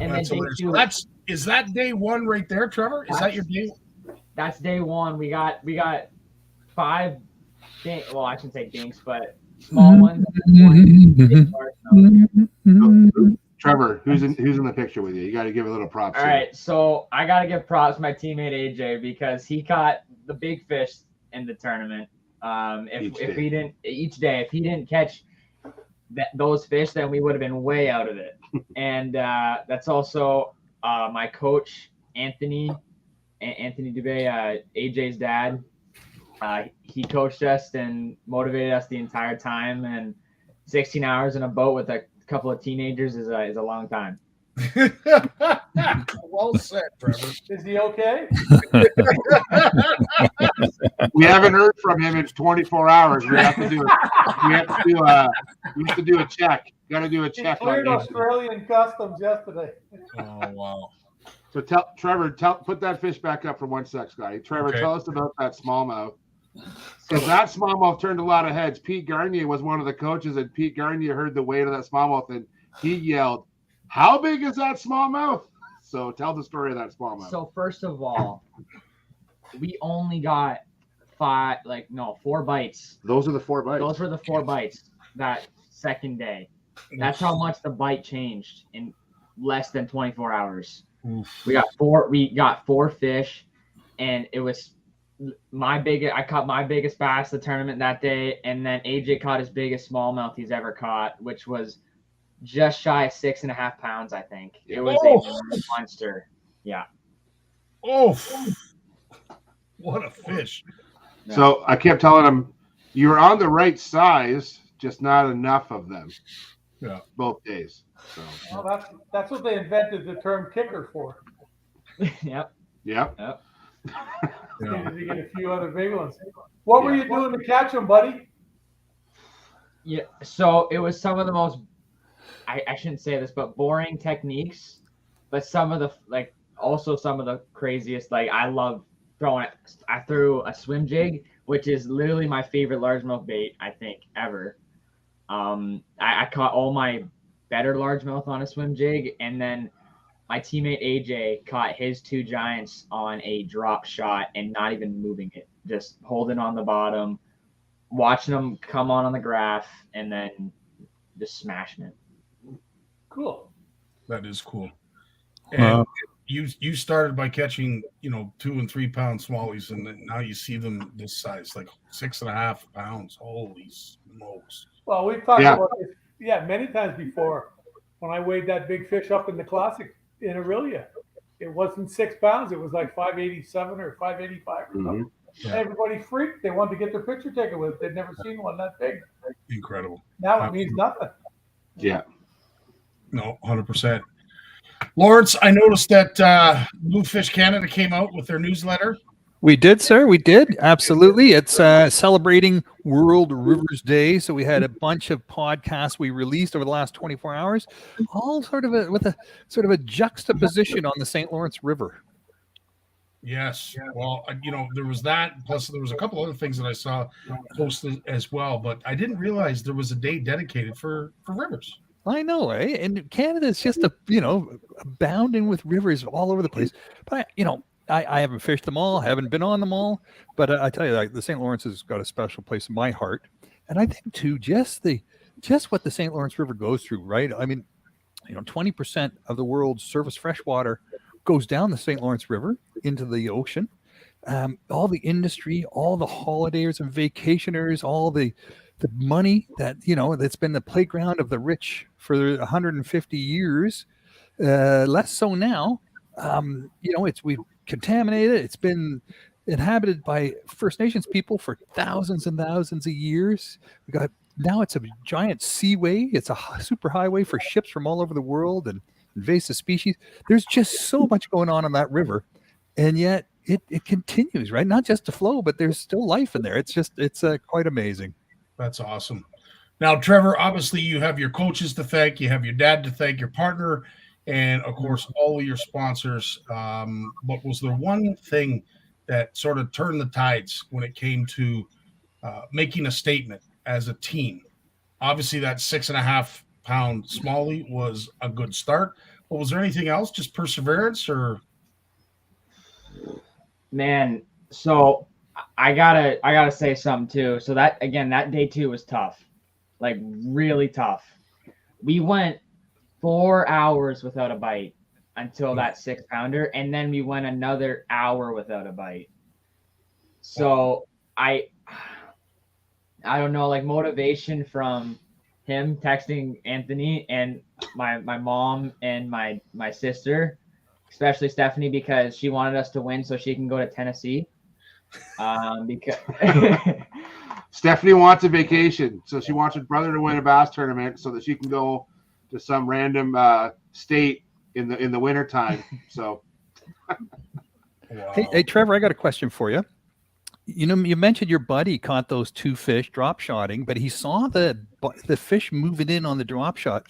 then day two, is that day one right there, Trevor? Is that your day? That's day one. We got 5. Well, I shouldn't say dinks, but small ones. Trevor, who's in the picture with you? You got to give a little props. All right, so I got to give props to my teammate AJ because he caught the big fish in the tournament. If he didn't catch those fish, then we would have been way out of it. And that's also my coach Anthony Dubé, AJ's dad. He coached us and motivated us the entire time, and 16 hours in a boat with a couple of teenagers is a long time. Well said, Trevor. Is he okay? We haven't heard from him in 24 hours. We have to do a check. Got to do a check. He cleared Australian customs yesterday. Oh wow. So Trevor, put that fish back up for 1 sec, Scotty. Trevor, okay. Tell us about that smallmouth. Because that smallmouth turned a lot of heads. Pete Garnier was one of the coaches, and Pete Garnier heard the weight of that smallmouth, and he yelled, "How big is that smallmouth?" So tell the story of that smallmouth. So first of all, we only got 4 bites. Those are the 4 bites. Those were the 4 bites that second day. That's how much the bite changed in less than 24 hours. Oof. We got 4 fish, and it was I caught my biggest bass the tournament that day, and then AJ caught his biggest smallmouth he's ever caught, which was just shy of 6.5 pounds, I think. It was a monster. Yeah. Oh, what a fish. Yeah. So I kept telling him, you're on the right size, just not enough of them. Yeah. Both days. So. Well, that's what they invented the term kicker for. Yep. Yeah. Needed to get a few other big ones. What were you doing to catch them, buddy? Yeah, so it was some of the most, I shouldn't say this, but boring techniques, but some of the also some of the craziest. I love throwing it. I threw a swim jig, which is literally my favorite largemouth bait I think ever. I caught all my better largemouth on a swim jig, and then my teammate AJ caught his 2 giants on a drop shot and not even moving it, just holding on the bottom, watching them come on the graph, and then just smashing it. Cool. That is cool. And you started by catching 2 and 3 pound smallies, and then now you see them this size, like 6.5 pounds. Holy smokes! Well, we've talked about this, many times before. When I weighed that big fish up in the Classic in Aurelia, it wasn't 6 pounds; it was like 587 or 585 or something. Yeah. Everybody freaked. They wanted to get their picture taken with it. They'd never seen one that big. Incredible. Now it means nothing. Yeah. No, 100%. Lawrence, I noticed that Bluefish Canada came out with their newsletter. We did, sir. We did. Absolutely. It's celebrating World Rivers Day. So we had a bunch of podcasts we released over the last 24 hours, all with a juxtaposition on the St. Lawrence River. Yes. Well, there was that. Plus, there was a couple other things that I saw posted as well. But I didn't realize there was a day dedicated for rivers. I know, eh? And Canada is just abounding with rivers all over the place. But I haven't fished them all, haven't been on them all. But I tell you, like, the St. Lawrence has got a special place in my heart. And I think too, just what the St. Lawrence River goes through, right? I mean, 20% of the world's surface freshwater goes down the St. Lawrence River into the ocean. All the industry, all the holidays and vacationers, all the money that that's been the playground of the rich for 150 years, less so now. We've contaminated. It's been inhabited by First Nations people for thousands and thousands of years. Now it's a giant seaway. It's a super highway for ships from all over the world and invasive species. There's just so much going on that river, and yet it continues, right? Not just to flow, but there's still life in there. It's quite amazing. That's awesome. Now, Trevor, obviously you have your coaches to thank, you have your dad to thank, your partner, and of course all of your sponsors. But was there one thing that sort of turned the tides when it came to making a statement as a team? Obviously that 6.5 pound smallie was a good start, but was there anything else? Just perseverance, or? Man, so I gotta say something too. So that day 2 was tough, like really tough. We went 4 hours without a bite until that 6 pounder, and then we went another hour without a bite. So I don't know, like motivation from him texting Anthony and my mom and my sister, especially Stephanie, because she wanted us to win so she can go to Tennessee. Because Stephanie wants a vacation, so she wants her brother to win a bass tournament so that she can go to some random state in the wintertime. So Wow. Hey, Trevor, I got a question for you. You mentioned your buddy caught those 2 fish drop shotting, but he saw the fish moving in on the drop shot.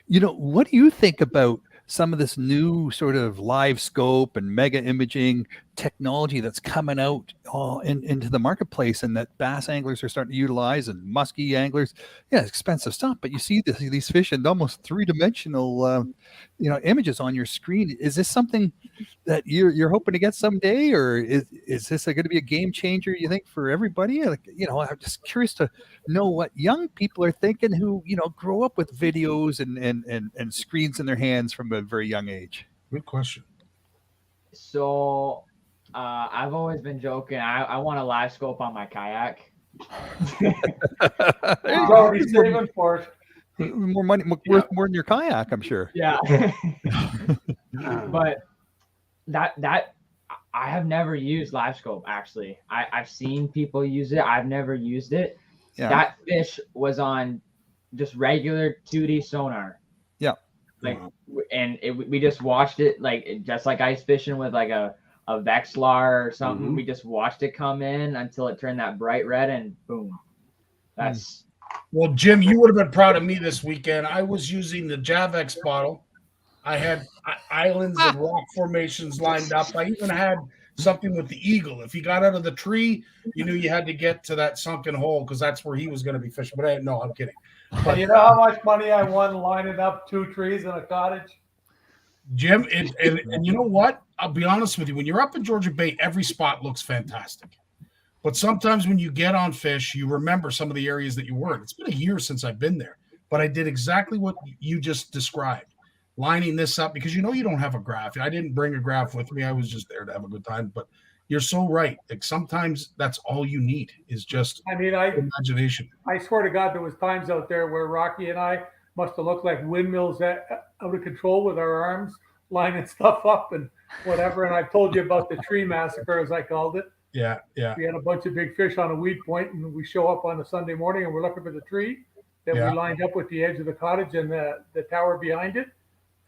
What do you think about some of this new sort of live scope and mega imaging technology that's coming out into the marketplace, and that bass anglers are starting to utilize, and muskie anglers? Yeah, it's expensive stuff, but you see these fish in almost 3-dimensional images on your screen. Is this something that you're hoping to get someday, or is this going to be a game changer, you think, for everybody? I'm just curious to know what young people are thinking who grow up with videos and screens in their hands from a very young age. Good question. So I've always been joking. I want a live scope on my kayak. He's already saving for it. More money, worth more than your kayak, I'm sure. Yeah. But that I have never used live scope, actually. I've seen people use it. I've never used it. Yeah. That fish was on just regular 2D sonar. Yeah. We just watched it, just like ice fishing with like a Vexlar or something. Mm-hmm. We just watched it come in until it turned that bright red, and boom. That's well, Jim, you would have been proud of me this weekend. I was using the Javex bottle. I had islands and rock formations lined up. I even had something with the eagle. If he got out of the tree, you knew you had to get to that sunken hole because that's where he was going to be fishing. But no, I'm kidding. But you know how much money I won lining up 2 trees in a cottage? Jim, and you know what? I'll be honest with you. When you're up in Georgia Bay, every spot looks fantastic. But sometimes when you get on fish, you remember some of the areas that you weren't. It's been a year since I've been there, but I did exactly what you just described. lining this up, because you don't have a graph. I didn't bring a graph with me. I was just there to have a good time. But you're so right. Like sometimes that's all you need is just imagination. I swear to God, there was times out there where Rocky and I must have looked like windmills out of control with our arms lining stuff up and whatever. And I've told you about the tree massacre, as I called it. Yeah. We had a bunch of big fish on a weed point, and we show up on a Sunday morning and we're looking for the tree that we lined up with the edge of the cottage and the tower behind it.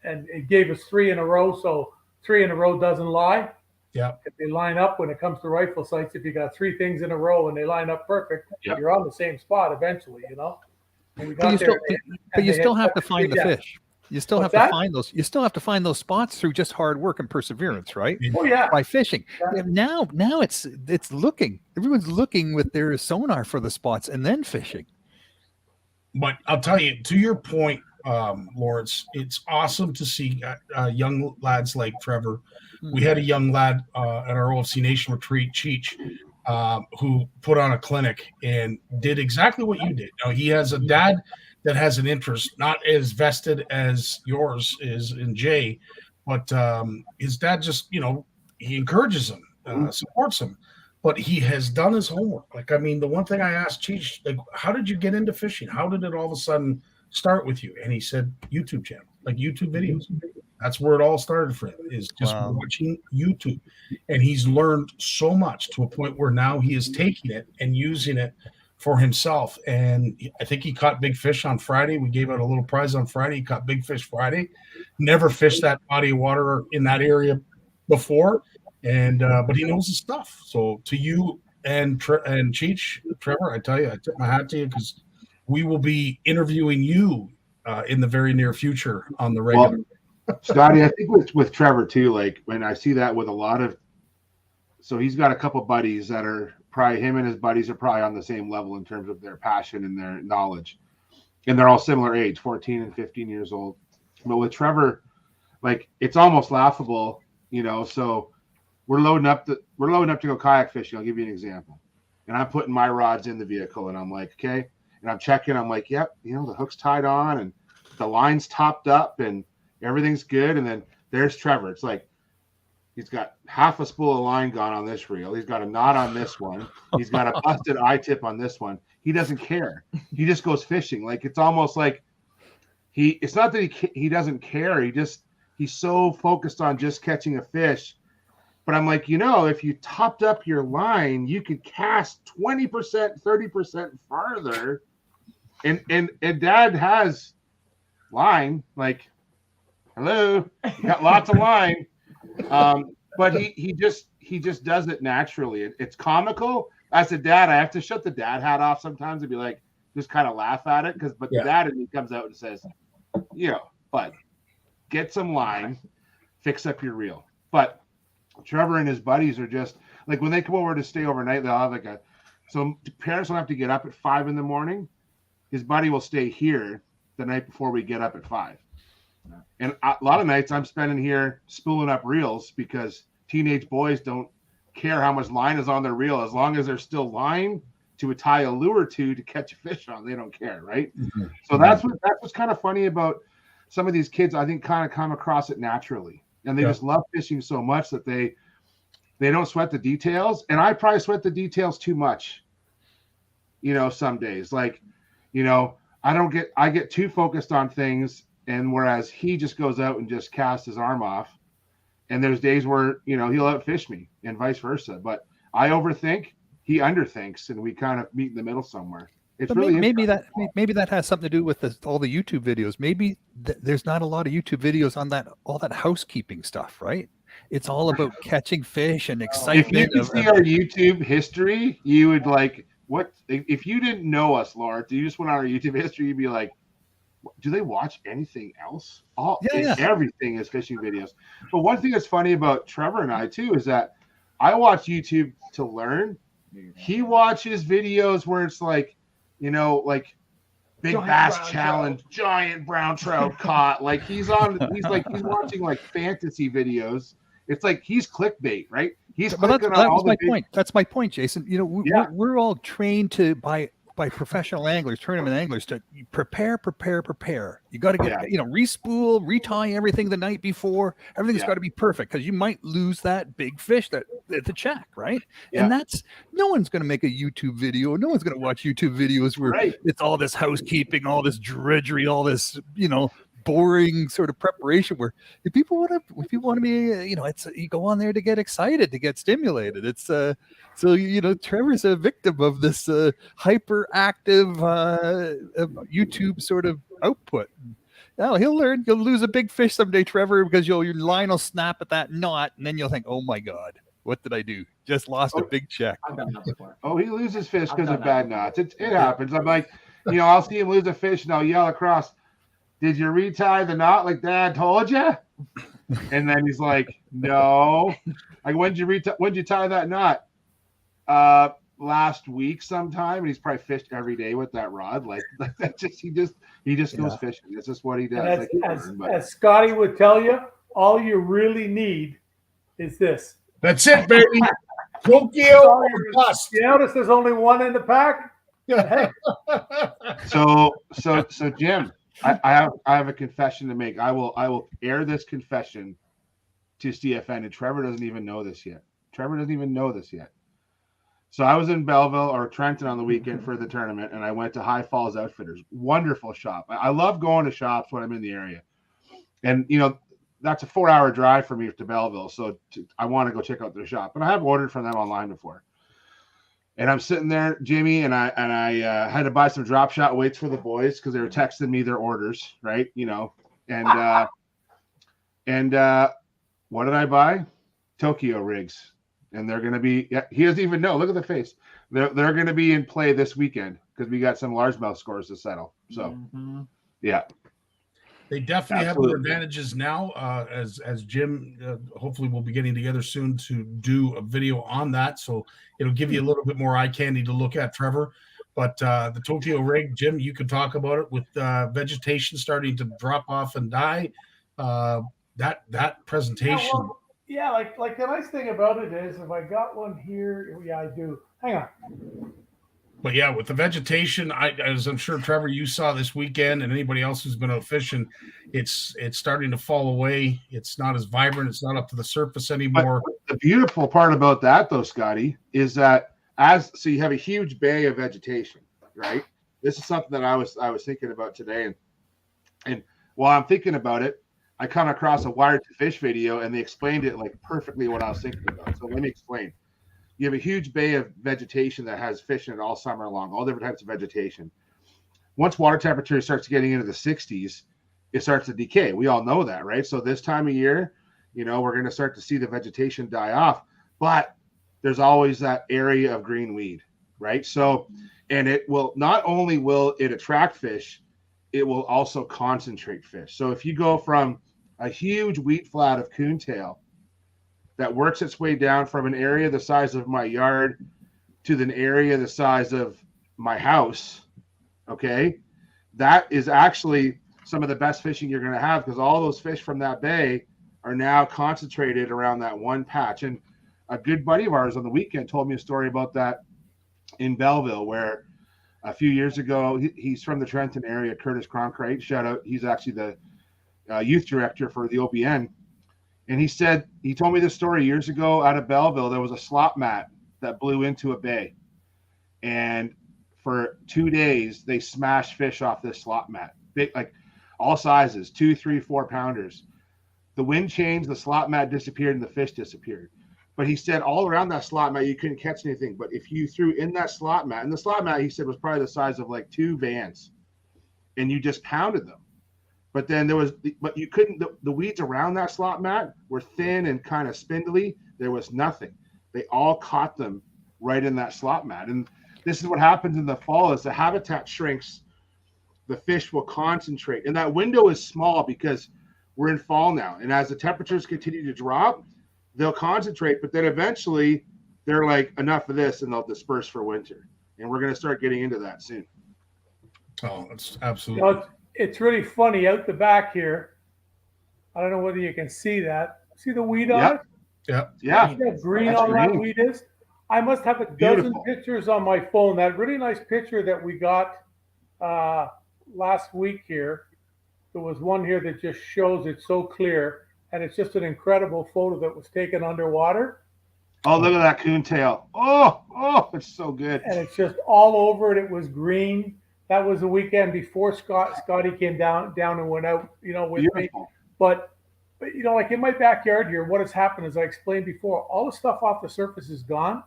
And it gave us 3 in a row. So 3 in a row doesn't lie. Yeah. If they line up when it comes to rifle sights, if you got 3 things in a row and they line up perfect, you're on the same spot eventually, And we got but you still have to find the fish. You still have to find those. You still have to find those spots through just hard work and perseverance, right? Oh yeah. By fishing. Yeah. Now it's looking. Everyone's looking with their sonar for the spots and then fishing. But I'll tell you, to your point, Lawrence, it's awesome to see young lads like Trevor. We had a young lad at our OFC Nation retreat, Cheech, who put on a clinic and did exactly what you did. Now, he has a dad that has an interest, not as vested as yours is in Jay, but his dad just, he encourages him, supports him. But he has done his homework. Like, I mean, the one thing I asked Cheech, like, how did you get into fishing? How did it all of a sudden start with you? And he said, YouTube channel, like YouTube videos. That's where it all started for him, is just watching YouTube. And he's learned so much to a point where now he is taking it and using it for himself. And I think he caught big fish on Friday. We gave out a little prize on Friday. He caught big fish Friday. Never fished that body of water in that area before. And but he knows his stuff. So to you and Cheech, Trevor, I tell you, I tip my hat to you, because we will be interviewing you in the very near future on the regular. Well, Scotty, I think with Trevor too, like when I see that with a lot of, so he's got a couple buddies that are probably, him and his buddies are probably on the same level in terms of their passion and their knowledge. And they're all similar age, 14 and 15 years old. But with Trevor, like it's almost laughable, so we're loading up to go kayak fishing. I'll give you an example. And I'm putting my rods in the vehicle and I'm like, okay. And I'm checking, I'm like, yep, the hook's tied on and the line's topped up and everything's good. And then there's Trevor. It's like, he's got half a spool of line gone on this reel. He's got a knot on this one. He's got a busted eye-tip on this one. He doesn't care. He just goes fishing. Like, it's almost like it's not that he doesn't care. He's so focused on just catching a fish. But I'm like, if you topped up your line, you could cast 20%, 30% farther. And Dad has line, like, hello, you got lots of line. But he just does it naturally. It's comical. As a dad, I have to shut the dad hat off sometimes and be like, just kind of laugh at it. The dad in me comes out and says, but get some line, fix up your reel. But Trevor and his buddies are just like, when they come over to stay overnight, they'll have so parents don't have to get up at 5 a.m. His buddy will stay here the night before we get up at 5. And a lot of nights I'm spending here spooling up reels, because teenage boys don't care how much line is on their reel. As long as there's still line to tie a lure to catch a fish on, they don't care, right? Mm-hmm. So that's what's kind of funny about some of these kids. I think kind of come across it naturally. And they just love fishing so much that they don't sweat the details. And I probably sweat the details too much, some days. Like, I get too focused on things, and whereas he just goes out and just casts his arm off. And there's days where, he'll outfish me and vice versa. But I overthink, he underthinks, and we kind of meet in the middle somewhere. It's but really maybe that has something to do with all the YouTube videos. Maybe there's not a lot of YouTube videos on all that housekeeping stuff, right? It's all about catching fish and excitement. If you could see our YouTube history, you would like, what if you didn't know us, Lawrence? You just went on our YouTube history, you'd be like, do they watch anything else? Everything is fishing videos. But one thing that's funny about Trevor and I too is that I watch YouTube to learn. He watches videos where it's like, like big giant bass challenge, giant brown trout caught. Like he's watching like fantasy videos. It's like he's clickbait, right? He's that was my point. That's my point, Jason. We're all trained to by by professional anglers, tournament anglers, to prepare. You got to get, respool, retie everything the night before. Everything's got to be perfect because you might lose that big fish at the check, right? Yeah. And that's, no one's going to make a YouTube video. No one's going to watch YouTube videos where it's all this housekeeping, all this drudgery, all this, boring sort of preparation, where if people want to be, it's, you go on there to get excited, to get stimulated. It's so Trevor's a victim of this hyperactive YouTube sort of output. Now he'll learn. You'll lose a big fish someday, Trevor, because your line will snap at that knot, and then you'll think, oh my god, what did I do? Just lost a big check. I've done that before. Oh, he loses fish because of bad knots. It happens. I'm like, I'll see him lose a fish and I'll yell across, did you retie the knot like Dad told you? And then he's like, no. Like, when'd you tie that knot? Last week sometime. And he's probably fished every day with that rod. Like that he just goes fishing. That's just what he does. As Scotty would tell you, all you really need is this. That's it, baby. Tokyo or bust. You notice there's only one in the pack? Yeah. So Jim, I have a confession to make. I will air this confession to CFN, and Trevor doesn't even know this yet. So I was in Belleville or Trenton on the weekend for the tournament, and I went to High Falls Outfitters. Wonderful shop. I love going to shops when I'm in the area, and that's a 4-hour drive for me to Belleville. So I want to go check out their shop, and I have ordered from them online before. And I'm sitting there, Jimmy, and I had to buy some drop shot weights for the boys because they were texting me their orders, right? And what did I buy? Tokyo rigs, and they're going to be. He doesn't even know. Look at the face. They're going to be in play this weekend because we got some largemouth scores to settle. So, yeah. They definitely have their advantages now. As Jim, hopefully we'll be getting together soon to do a video on that. So it'll give you a little bit more eye candy to look at, Trevor. But the Tokyo rig, Jim, you could talk about it with vegetation starting to drop off and die. That presentation. Like the nice thing about it is if I got one here, I do. Hang on. But yeah, with the vegetation, as I'm sure Trevor, you saw this weekend, and anybody else who's been out fishing, it's starting to fall away. It's not as vibrant. It's not up to the surface anymore. But the beautiful part about that, though, Scotty, is that so you have a huge bay of vegetation, right? This is something that I was thinking about today, and while I'm thinking about it, I come across a Wired to Fish video, and they explained it like perfectly what I was thinking about. So let me explain. You have a huge bay of vegetation that has fish in it all summer long, all different types of vegetation. Once water temperature starts getting into the 60s, it starts to decay. We all know that, right? So this time of year, we're going to start to see the vegetation die off, but there's always that area of green weed, right? So, and it will not only will it attract fish, it will also concentrate fish. So if you go from a huge wheat flat of coontail that works its way down from an area the size of my yard to an area the size of my house, okay, that is actually some of the best fishing you're going to have because all those fish from that bay are now concentrated around that one patch. And a good buddy of ours on the weekend told me a story about that in Belleville, where a few years ago, he's from the Trenton area, Curtis Cronkite, shout out. He's actually the youth director for the OBN. And he told me this story years ago out of Belleville. There was a slop mat that blew into a bay. And for 2 days, they smashed fish off this slop mat. Big, like all sizes, 2, 3, 4 pounders. The wind changed, the slop mat disappeared, and the fish disappeared. But he said all around that slop mat, you couldn't catch anything. But if you threw in that slop mat, and the slop mat, he said, was probably the size of like 2 vans, and you just pounded them. But then but you couldn't, the weeds around that slop mat were thin and kind of spindly. There was nothing. They all caught them right in that slop mat. And this is what happens in the fall is the habitat shrinks, the fish will concentrate. And that window is small because we're in fall now. And as the temperatures continue to drop, they'll concentrate, but then eventually they're like, enough of this, and they'll disperse for winter. And we're going to start getting into that soon. Oh, it's absolutely. It's really funny out the back here. I don't know whether you can see that. See the weed on it? Yeah. Yeah. See how green all that weed is? I must have a dozen pictures on my phone. That really nice picture that we got last week here. There was one here that just shows it so clear, and it's just an incredible photo that was taken underwater. Oh, look at that coontail. Oh, it's so good. And it's just all over it. It was green. That was the weekend before Scotty came down and went out, with Beautiful. me. But, like in my backyard here, what has happened, as I explained before, all the stuff off the surface is gone.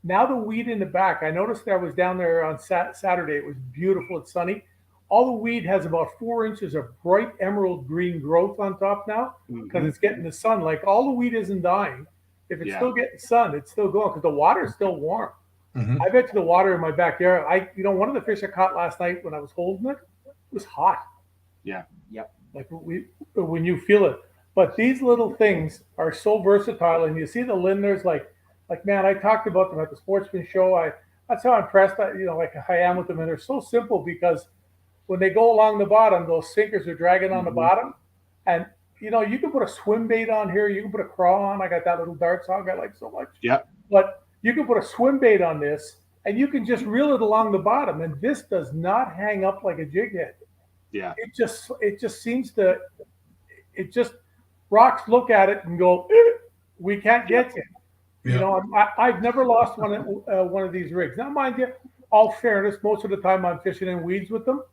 Now the weed in the back, I noticed I was down there on Saturday. It was beautiful. It's sunny. All the weed has about 4 inches of bright emerald green growth on top now because it's getting the sun. Like all the weed isn't dying. If it's still getting sun, it's still going because the water is still warm. I bet you the water in my backyard. One of the fish I caught last night when I was holding it was hot. Yeah. Yep. Like when you feel it. But these little things are so versatile, and you see the linders. Like man, I talked about them at the Sportsman Show. That's how impressed I am with them, and they're so simple because when they go along the bottom, those sinkers are dragging on the bottom, and you can put a swim bait on here. You can put a crawl on. I got that little dart hog I like so much. Yeah. But you can put a swim bait on this, and you can just reel it along the bottom, and this does not hang up like a jig head. Yeah. It just seems to. It just rocks look at it and go, we can't get you. Yeah. I've never lost one of these rigs. Now, mind you, all fairness, most of the time I'm fishing in weeds with them.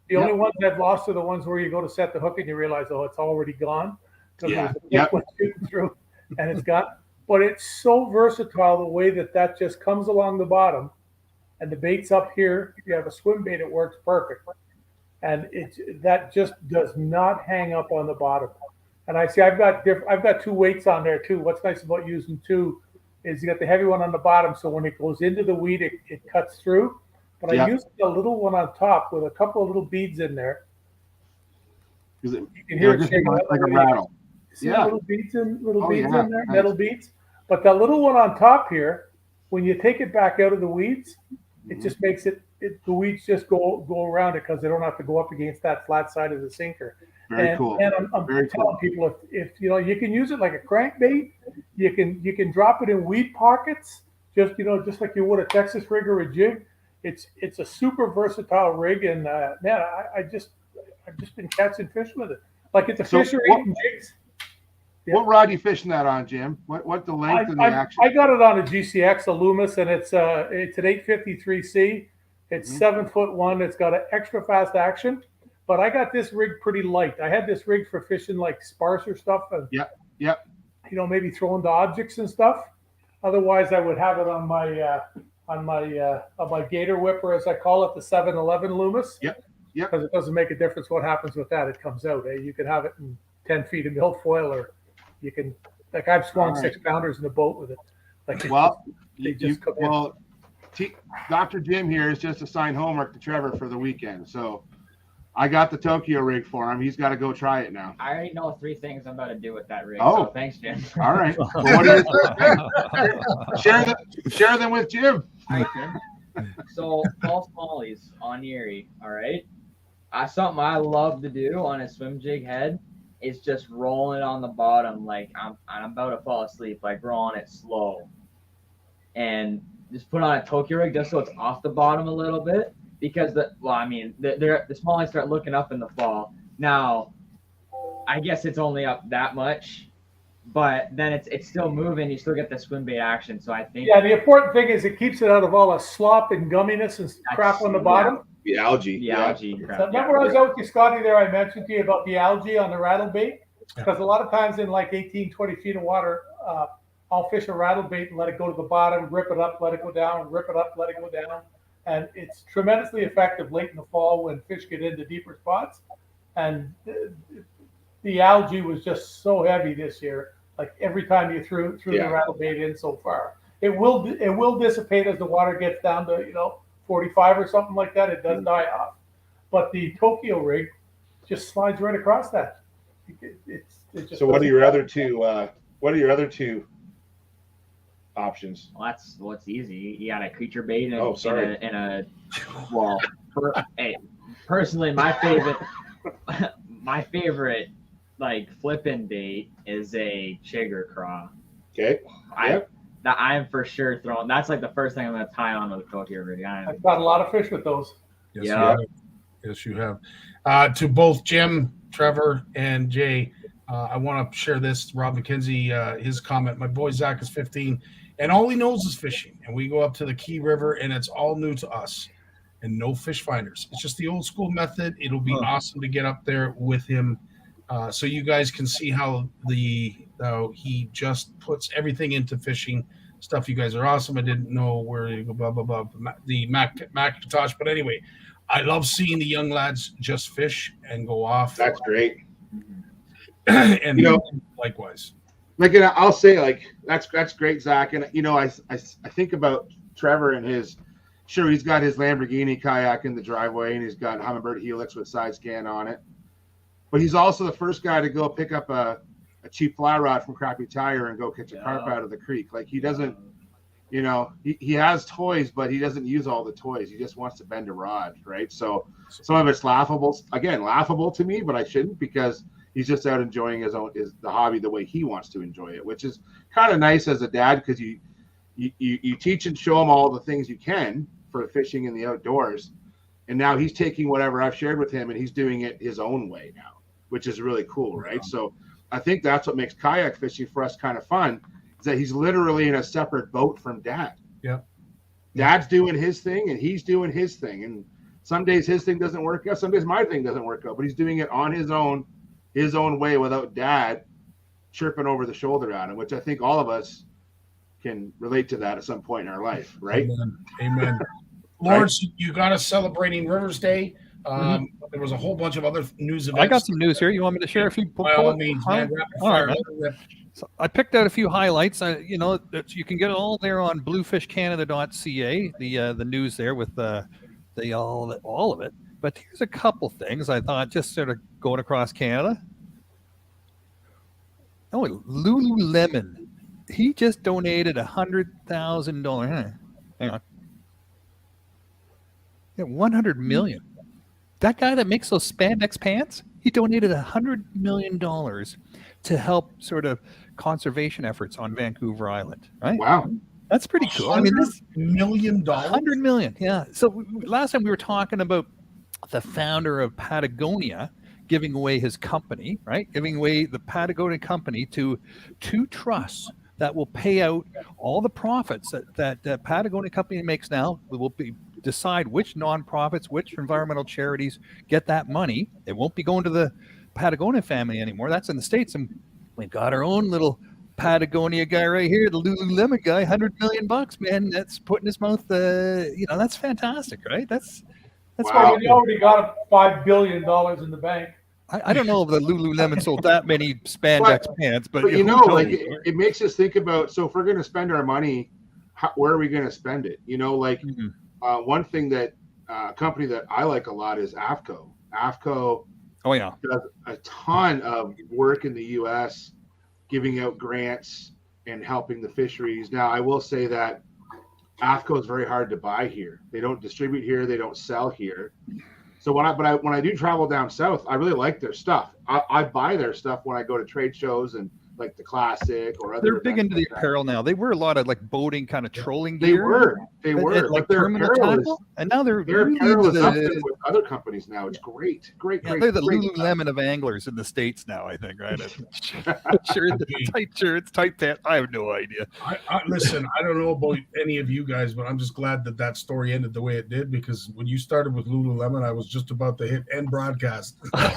The only ones I've lost are the ones where you go to set the hook and you realize, it's already gone. Yeah. Shooting through and it's gone. But it's so versatile the way that just comes along the bottom, and the bait's up here. If you have a swim bait, it works perfect, and that just does not hang up on the bottom. And I see I've got 2 weights on there too. What's nice about using 2 is you got the heavy one on the bottom, so when it goes into the weed, it cuts through. But I use the little one on top with a couple of little beads in there. You can hear it shaking like a rattle. See little beads in there, metal beads. But that little one on top here, when you take it back out of the weeds, it just makes the weeds just go around it because they don't have to go up against that flat side of the sinker. Very cool. And I'm telling people if you can use it like a crankbait, you can drop it in weed pockets, just like you would a Texas rig or a jig. It's a super versatile rig, and man, I've just been catching fish with it. Like it's a fish or eating jigs. Yeah. What rod are you fishing that on, Jim? What the length and the action? I got it on a GCX, a Loomis, and it's an 853C. It's 7'1". It's got an extra fast action, but I got this rig pretty light. I had this rig for fishing like sparser stuff, and maybe throwing the objects and stuff. Otherwise, I would have it on my gator whipper, as I call it, the 711 Loomis. Yep. Because it doesn't make a difference what happens with that. It comes out. You can have it in 10 feet of milfoil, or you can, like I've swung 6-pounders in the boat with it. Dr. Jim here is just assigned homework to Trevor for the weekend. So I got the Tokyo rig for him. He's got to go try it now. I already know 3 things I'm about to do with that rig. So thanks, Jim. All right. Well, share them with Jim. All right, Jim. So false mollies on Erie. All right. Something I love to do on a swim jig head is just rolling it on the bottom like I'm about to fall asleep, like rolling it slow, and just put on a Tokyo rig just so it's off the bottom a little bit, because the smallies start looking up in the fall. Now, I guess it's only up that much, but then it's still moving. You still get the swim bait action. So I think the important thing is it keeps it out of all the slop and gumminess and crap on the bottom. The algae. The algae. So remember I was out with you, Scotty, there, I mentioned to you about the algae on the rattle bait? Because a lot of times in like 18, 20 feet of water, I'll fish a rattle bait and let it go to the bottom, rip it up, let it go down, rip it up, let it go down. And it's tremendously effective late in the fall when fish get into deeper spots. And the algae was just so heavy this year. Like every time you threw the rattle bait in so far, it will dissipate as the water gets down to 45 or something like that. It does die off, but the Tokyo rig just slides right across that. So what are your other two? What are your other 2 options? Well, it's easy. You got a creature bait and personally, my favorite like flipping bait is a chigger craw. Okay. that I'm for sure throwing. That's like the first thing I'm going to tie on with Koki River. I've got a lot of fish with those. Yes, Yeah. you have. Yes, you have. To both Jim, Trevor, and Jay, I want to share this. Rob McKenzie, his comment. My boy Zach is 15, and all he knows is fishing. And we go up to the Key River, and it's all new to us. And no fish finders. It's just the old school method. It'll be awesome to get up there with him, so you guys can see how he just puts everything into fishing stuff. You guys are awesome. I didn't know where you go, blah blah blah. The Macintosh, but anyway, I love seeing the young lads just fish and go off. That's great. And likewise. Like, I'll say, like, that's great, Zach. And I think about Trevor and his. Sure, he's got his Lamborghini kayak in the driveway, and he's got Humminbird Helix with side scan on it. But he's also the first guy to go pick up a cheap fly rod from Crappy Tire and go catch a carp out of the creek. Like, he doesn't, he has toys, but he doesn't use all the toys. He just wants to bend a rod, right? So some of it's laughable to me, but I shouldn't, because he's just out enjoying the hobby the way he wants to enjoy it, which is kind of nice as a dad, because you teach and show him all the things you can for fishing in the outdoors, and now he's taking whatever I've shared with him and he's doing it his own way now, which is really cool, right? So I think that's what makes kayak fishing for us kind of fun, is that he's literally in a separate boat from Dad. Yeah, Dad's doing his thing and he's doing his thing, and some days his thing doesn't work out, some days my thing doesn't work out, but he's doing it on his own way without Dad chirping over the shoulder at him, which I think all of us can relate to that at some point in our life, right? Amen. Lawrence, you got us celebrating Rivers Day. There was a whole bunch of other news events. I got some news here. You want me to share a few? By all means, man. So I picked out a few highlights. You can get it all there on bluefishcanada.ca. The news there with all of it. But here's a couple things I thought, just sort of going across Canada. Oh, Lululemon. He just donated $100,000. Hang on. Yeah, $100 million. That guy that makes those spandex pants, he donated $100 million to help sort of conservation efforts on Vancouver Island. Right? Wow. That's pretty cool. I mean, $100 million. $100 million. Yeah. So last time we were talking about the founder of Patagonia giving away his company, right? Giving away the Patagonia company to two trusts that will pay out all the profits that Patagonia company makes now. We will decide which nonprofits, which environmental charities get that money. It won't be going to the Patagonia family anymore. That's in the States. And we've got our own little Patagonia guy right here, the Lululemon guy, $100 million, man. That's putting his mouth, that's fantastic, right? That's wow. We already got $5 billion in the bank. I don't know if the Lululemon sold that many spandex pants, but it makes us think about, so if we're going to spend our money, where are we going to spend it? One thing that a company that I like a lot is AFCO. AFCO does a ton of work in the U.S., giving out grants and helping the fisheries. Now, I will say that AFCO is very hard to buy here. They don't distribute here. They don't sell here. So when I do travel down south, I really like their stuff. I buy their stuff when I go to trade shows and like the Classic or other. They're big into the apparel now. They wear a lot of like boating kind of trolling gear. They were like their apparel and now their apparel is up there with other companies now. It's great. They're the Lululemon of anglers in the States now, I think, right? Tight shirts, tight pants. I have no idea. Listen, I don't know about any of you guys, but I'm just glad that story ended the way it did, because when you started with Lululemon, I was just about to hit end broadcast. Hey,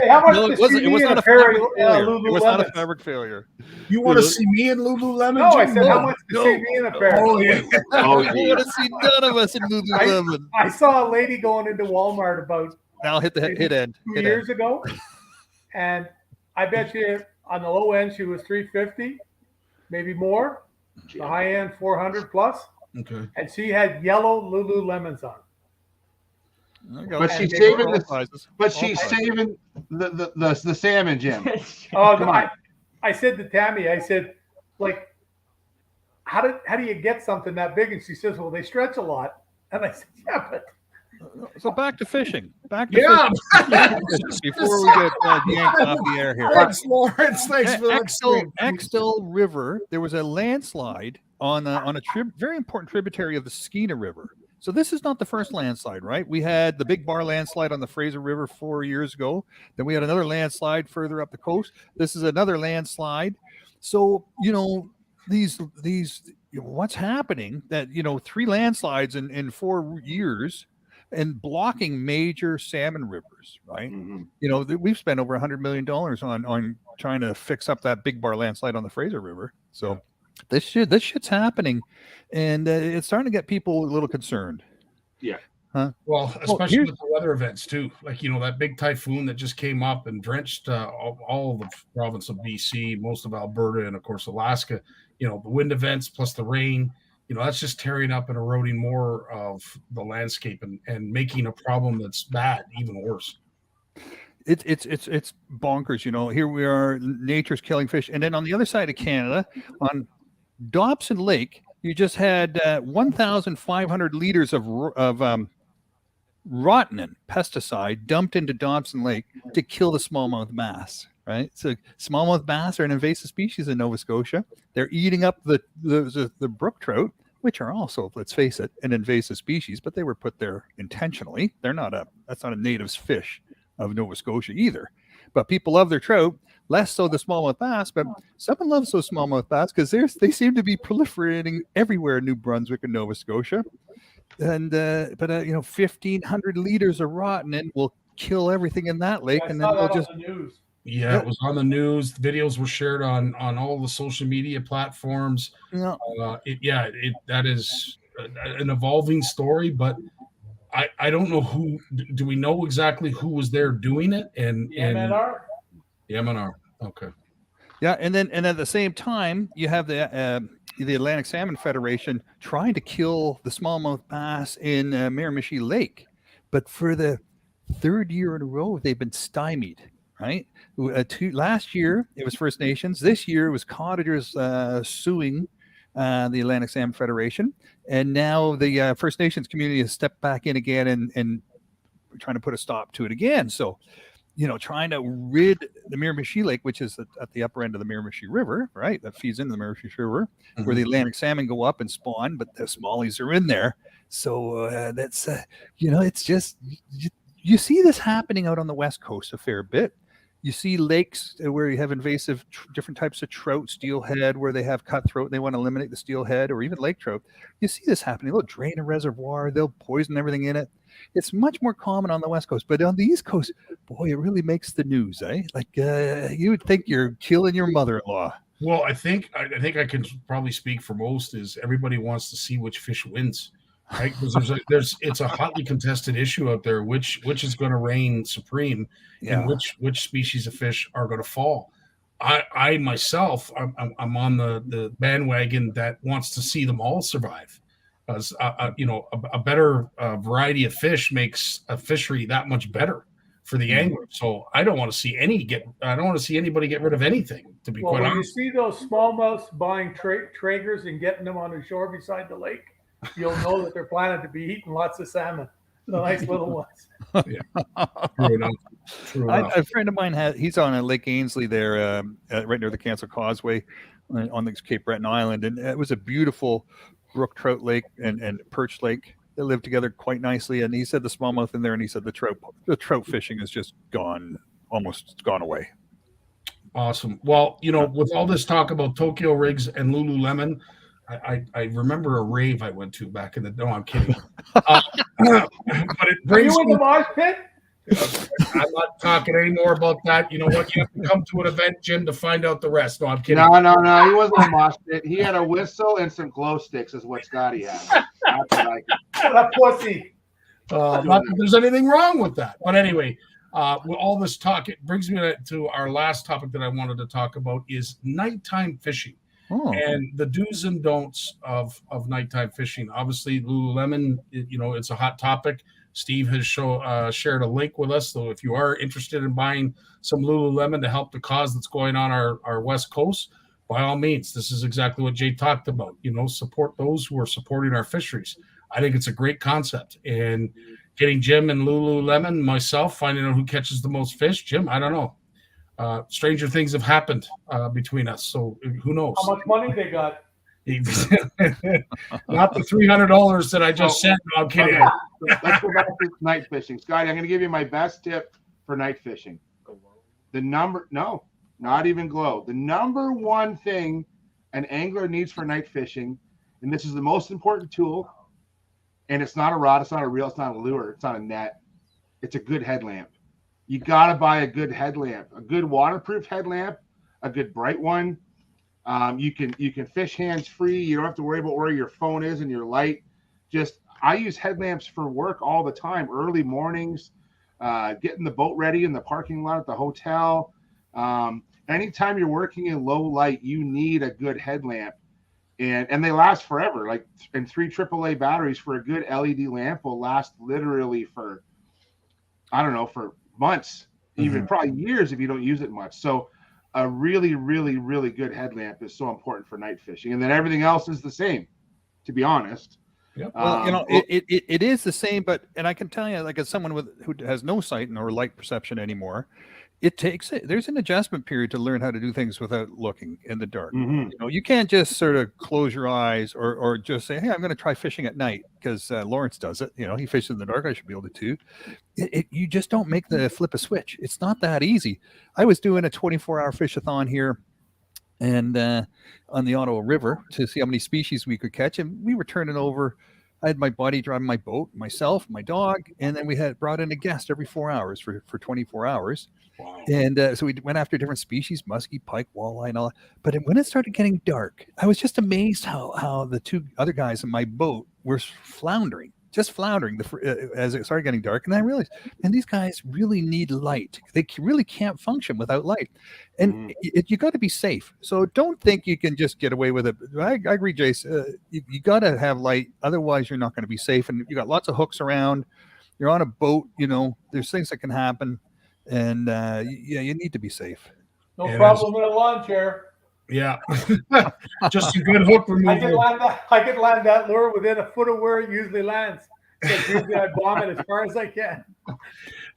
how much it was not a fabric failure. It was not a fabric failure. You want to see me in Lululemon? No, I said, how much to see me in a pair? Oh, yeah. You want to see none of us in Lululemon. I saw a lady going into Walmart about now hit end 2 years ago, and I bet you on the low end she was $350, maybe more. The high end $400 plus. Okay. And she had yellow Lululemons on. But she's saving the salmon, Jim. Oh, come on. I said to Tammy, I said, like, how do you get something that big? And she says, well, they stretch a lot. And I said, yeah, but So back to fishing. Back to Yeah. fishing before we get yanked off the air here. Thanks, Lawrence. Thanks for that. Extel River. There was a landslide on a very important tributary of the Skeena River. So this is not the first landslide, right? We had the Big Bar landslide on the Fraser River 4 years ago. Then we had another landslide further up the coast. This is another landslide. So, these what's happening that, 3 landslides in 4 years and blocking major salmon rivers, right? Mm-hmm. We've spent over $100 million on trying to fix up that Big Bar landslide on the Fraser River. So this shit's happening, and it's starting to get people a little concerned. Yeah. Huh? Well, especially with the weather events too, like that big typhoon that just came up and drenched all of the province of BC, most of Alberta, and of course Alaska. The wind events plus the rain, that's just tearing up and eroding more of the landscape and making a problem that's bad even worse. It's bonkers. Here we are, nature's killing fish, and then on the other side of Canada, on Dobson Lake, you just had 1,500 liters of rotten pesticide dumped into Dobson Lake to kill the smallmouth bass. Right, so smallmouth bass are an invasive species in Nova Scotia. They're eating up the brook trout, which are also, let's face it, an invasive species, but they were put there intentionally. That's not a native fish of Nova Scotia either. But people love their trout, less so the smallmouth bass. But someone loves those smallmouth bass because they seem to be proliferating everywhere in New Brunswick and Nova Scotia. And 1,500 liters of rotten will kill everything in that lake, and then they'll just. Yeah, it was on the news. The videos were shared on all the social media platforms. Yeah. That is an evolving story, but I don't know who. Do we know exactly who was there doing it? And MNR. The MNR. Okay. Yeah, and at the same time, you have the Atlantic Salmon Federation trying to kill the smallmouth bass in Miramichi Lake, but for the 3rd year in a row, they've been stymied. Right. Last year it was First Nations. This year it was cottagers suing the Atlantic Salmon Federation, and now the First Nations community has stepped back in again and trying to put a stop to it again. So, trying to rid the Miramichi Lake, which is at the upper end of the Miramichi River, right, that feeds into the Miramichi River, where the Atlantic salmon go up and spawn, but the smallies are in there. So that's it's just you see this happening out on the West Coast a fair bit. You see lakes where you have invasive different types of trout, steelhead, where they have cutthroat and they want to eliminate the steelhead, or even lake trout. You see this happening. They'll drain a reservoir. They'll poison everything in it. It's much more common on the West Coast. But on the East Coast, boy, it really makes the news, eh? Like you would think you're killing your mother-in-law. Well, I think I can probably speak for most is everybody wants to see which fish wins. Right, because it's a hotly contested issue out there. Which is going to reign supreme, and which species of fish are going to fall. I myself, I'm on the bandwagon that wants to see them all survive, because a better variety of fish makes a fishery that much better for the angler. So I don't want to see anybody get rid of anything. To be quite honest, when you see those smallmouths buying Traegers and getting them on the shore beside the lake, you'll know that they're planning to be eating lots of salmon, the nice little ones. True enough. A friend of mine he's on Lake Ainsley there, right near the Cancel Causeway on the Cape Breton Island, and it was a beautiful brook trout lake and perch lake. They live together quite nicely, and he said the smallmouth in there, and he said the trout fishing is just almost gone away. Awesome. Well, with all this talk about Tokyo rigs and Lululemon, I remember a rave I went to back in the. No, I'm kidding. But it brings. Are you in the mosh pit? I'm not talking anymore about that. You know what? You have to come to an event, Jim, to find out the rest. No, I'm kidding. No. He wasn't a mosh pit. He had a whistle and some glow sticks, is what Scotty had. What a pussy. Not that there's anything wrong with that. But anyway, with all this talk, it brings me to our last topic that I wanted to talk about is nighttime fishing. And the do's and don'ts of nighttime fishing. Obviously, Lululemon, it's a hot topic. Steve has shared a link with us. So if you are interested in buying some Lululemon to help the cause that's going on our West Coast, by all means, this is exactly what Jay talked about. Support those who are supporting our fisheries. I think it's a great concept. And, getting Jim and Lululemon, myself, finding out who catches the most fish. Jim, I don't know. Stranger things have happened between us, so who knows? How much money they got? Not the $300 that I just sent. No, I'm kidding. Okay. Let's go back to night fishing. Scotty, I'm going to give you my best tip for night fishing. Not even glow. The number one thing an angler needs for night fishing, and this is the most important tool, and it's not a rod, it's not a reel, it's not a lure, it's not a net. It's a good headlamp. You got to buy a good headlamp, a good waterproof headlamp, a good bright one. You can fish hands free. You don't have to worry about where your phone is and your light. I use headlamps for work all the time, early mornings, getting the boat ready in the parking lot at the hotel. Anytime you're working in low light, you need a good headlamp, and they last forever. Like, and 3 AAA batteries for a good LED lamp will last literally for, I don't know, for months, even probably years if you don't use it much. So a really, really, really good headlamp is so important for night fishing, and then everything else is the same, to be honest. Yep. Well, it is the same, and I can tell you, like, as someone who has no sight or light perception anymore, there's an adjustment period to learn how to do things without looking in the dark. You can't just sort of close your eyes or just say, hey, I'm going to try fishing at night because Lawrence does it. He fishes in the dark. I should be able to too. You just don't make the flip a switch. It's not that easy. I was doing a 24-hour fish-a-thon here and on the Ottawa River to see how many species we could catch. And we were turning over. I had my buddy driving my boat, myself, my dog, and then we had brought in a guest every 4 hours for 24 hours. Wow. And so we went after different species, muskie, pike, walleye, and all that. But when it started getting dark, I was just amazed how the 2 other guys in my boat were floundering as it started getting dark. And I realized, and these guys really need light. They really can't function without light. And you got to be safe. So don't think you can just get away with it. I agree, Jace. You got to have light. Otherwise, you're not going to be safe. And you got lots of hooks around. You're on a boat. There's things that can happen. And you need to be safe. No problem in a lawn chair. Yeah. Just a good hook removal. I can land that lure within a foot of where it usually lands. So usually I bomb it as far as I can.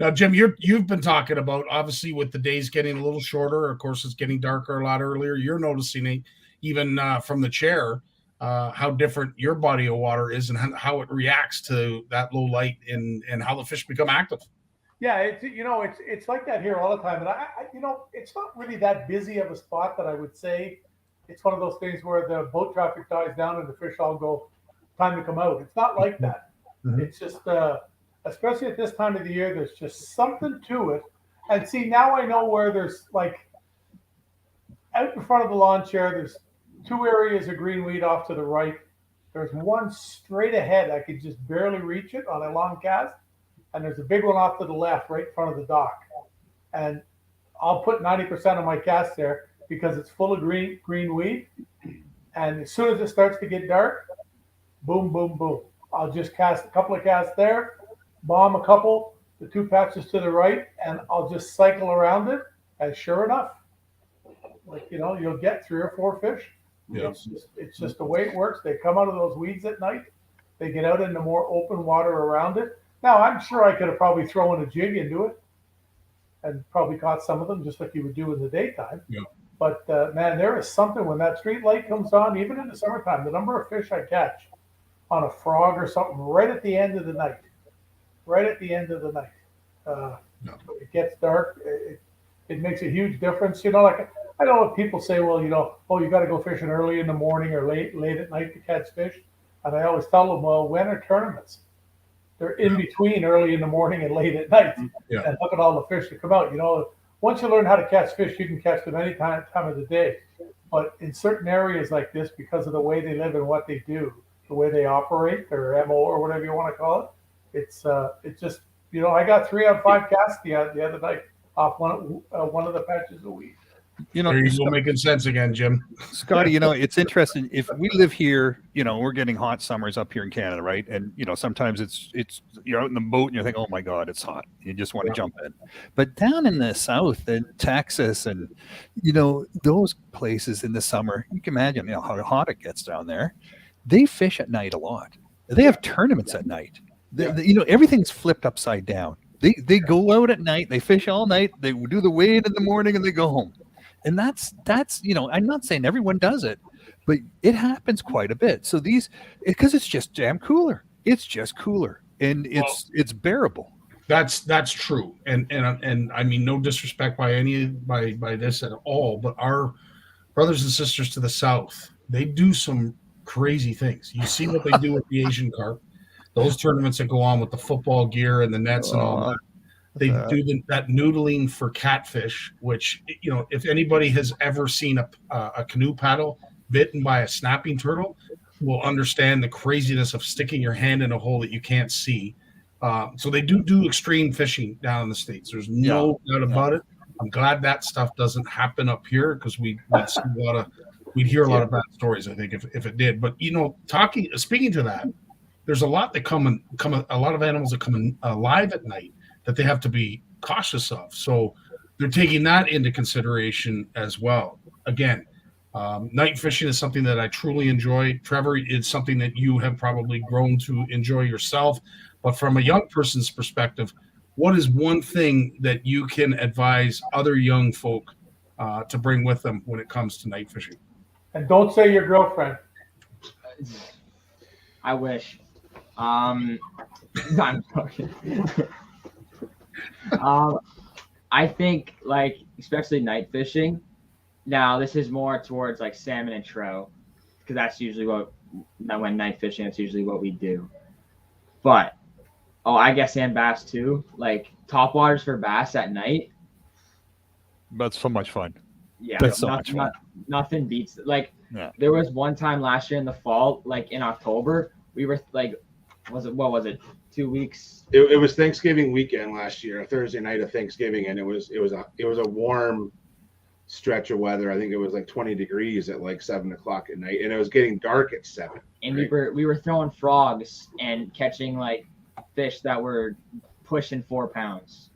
Now, Jim, you've been talking about, obviously, with the days getting a little shorter. Of course, it's getting darker a lot earlier. You're noticing even from the chair how different your body of water is and how it reacts to that low light and how the fish become active. Yeah, it's like that here all the time, and I it's not really that busy of a spot that I would say it's one of those things where the boat traffic dies down and the fish all go time to come out. It's not like that. It's just especially at this time of the year, there's just something to it. And see, now I know where there's, like, out in front of the lawn chair, there's 2 areas of green weed off to the right. There's one straight ahead. I could just barely reach it on a long cast. And there's a big one off to the left, right in front of the dock. And I'll put 90% of my cast there because it's full of green weed. And as soon as it starts to get dark, boom, boom, boom. I'll just cast a couple of casts there, bomb a couple, the 2 patches to the right, and I'll just cycle around it. And sure enough, you'll get 3 or 4 fish. Yeah. It's just the way it works. They come out of those weeds at night. They get out into more open water around it. Now, I'm sure I could have probably thrown a jig into it and probably caught some of them just like you would do in the daytime. Yeah. But, man, there is something when that street light comes on, even in the summertime, the number of fish I catch on a frog or something right at the end of the night. It gets dark. It makes a huge difference. Like, I know people say, well, you got to go fishing early in the morning or late at night to catch fish. And I always tell them, well, when are tournaments? They're in between early in the morning and late at night. Yeah. And look at all the fish that come out. Once you learn how to catch fish, you can catch them any time of the day. But in certain areas like this, because of the way they live and what they do, the way they operate, their MO or whatever you want to call it, it's just, I got 3 on 5 casts the other night off one of the patches of weed. There you go, making sense again, Jim. Scotty, it's interesting. If we live here, we're getting hot summers up here in Canada, right? And sometimes it's you're out in the boat and you think, oh my God, it's hot. You just want to jump in. But down in the south, in Texas, and those places in the summer, you can imagine how hot it gets down there. They fish at night a lot. They have tournaments at night. Everything's flipped upside down. They go out at night, they fish all night, they do the weigh in the morning, and they go home. And that's I'm not saying everyone does it, but it happens quite a bit. So because it's just damn cooler. It's just cooler, and it's bearable. That's true, and I mean, no disrespect by this at all, but our brothers and sisters to the south, they do some crazy things. You see what they do with the Asian carp, those tournaments that go on with the football gear and the nets and all that. They do that noodling for catfish, which, if anybody has ever seen a canoe paddle bitten by a snapping turtle, will understand the craziness of sticking your hand in a hole that you can't see. So they do extreme fishing down in the States. There's no doubt about it. I'm glad that stuff doesn't happen up here, because we'd hear a lot of bad stories, I think, if it did. But speaking to that, there's a lot that a lot of animals that come alive at night that they have to be cautious of. So they're taking that into consideration as well. Again, night fishing is something that I truly enjoy. Trevor, it's something that you have probably grown to enjoy yourself. But from a young person's perspective, what is one thing that you can advise other young folk to bring with them when it comes to night fishing? And don't say your girlfriend. I wish. I'm joking. I think, especially night fishing. Now, this is more towards salmon and trout, because that's usually when night fishing, that's usually what we do. But I guess and bass too. Top waters for bass at night. That's so much fun. Yeah, that's so much fun. Nothing beats There was one time last year in the fall, in October, we were what was it? 2 weeks. It was Thanksgiving weekend last year, a Thursday night of Thanksgiving, and it was a warm stretch of weather. I think it was 20 degrees at 7 o'clock at night, and it was getting dark at 7. And we were throwing frogs and catching fish that were pushing 4 pounds.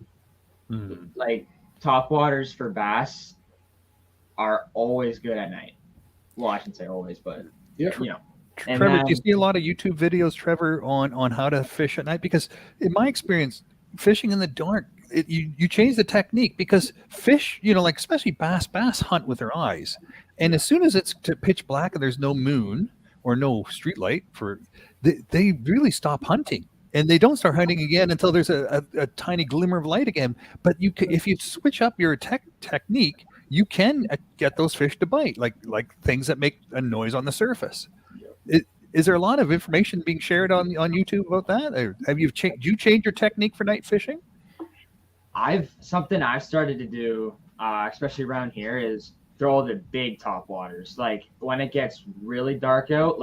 Top waters for bass are always good at night. Well, I shouldn't say always, but Trevor, do you see a lot of YouTube videos, Trevor, on how to fish at night? Because in my experience, fishing in the dark, you change the technique, because fish, especially bass hunt with their eyes. And as soon as it's pitch black and there's no moon or no street light, they really stop hunting. And they don't start hunting again until there's a tiny glimmer of light again. But if you switch up your technique, you can get those fish to bite, like things that make a noise on the surface. Is there a lot of information being shared on YouTube about that? Or do you change your technique for night fishing? Something I've started to do, especially around here, is throw the big top waters. When it gets really dark out,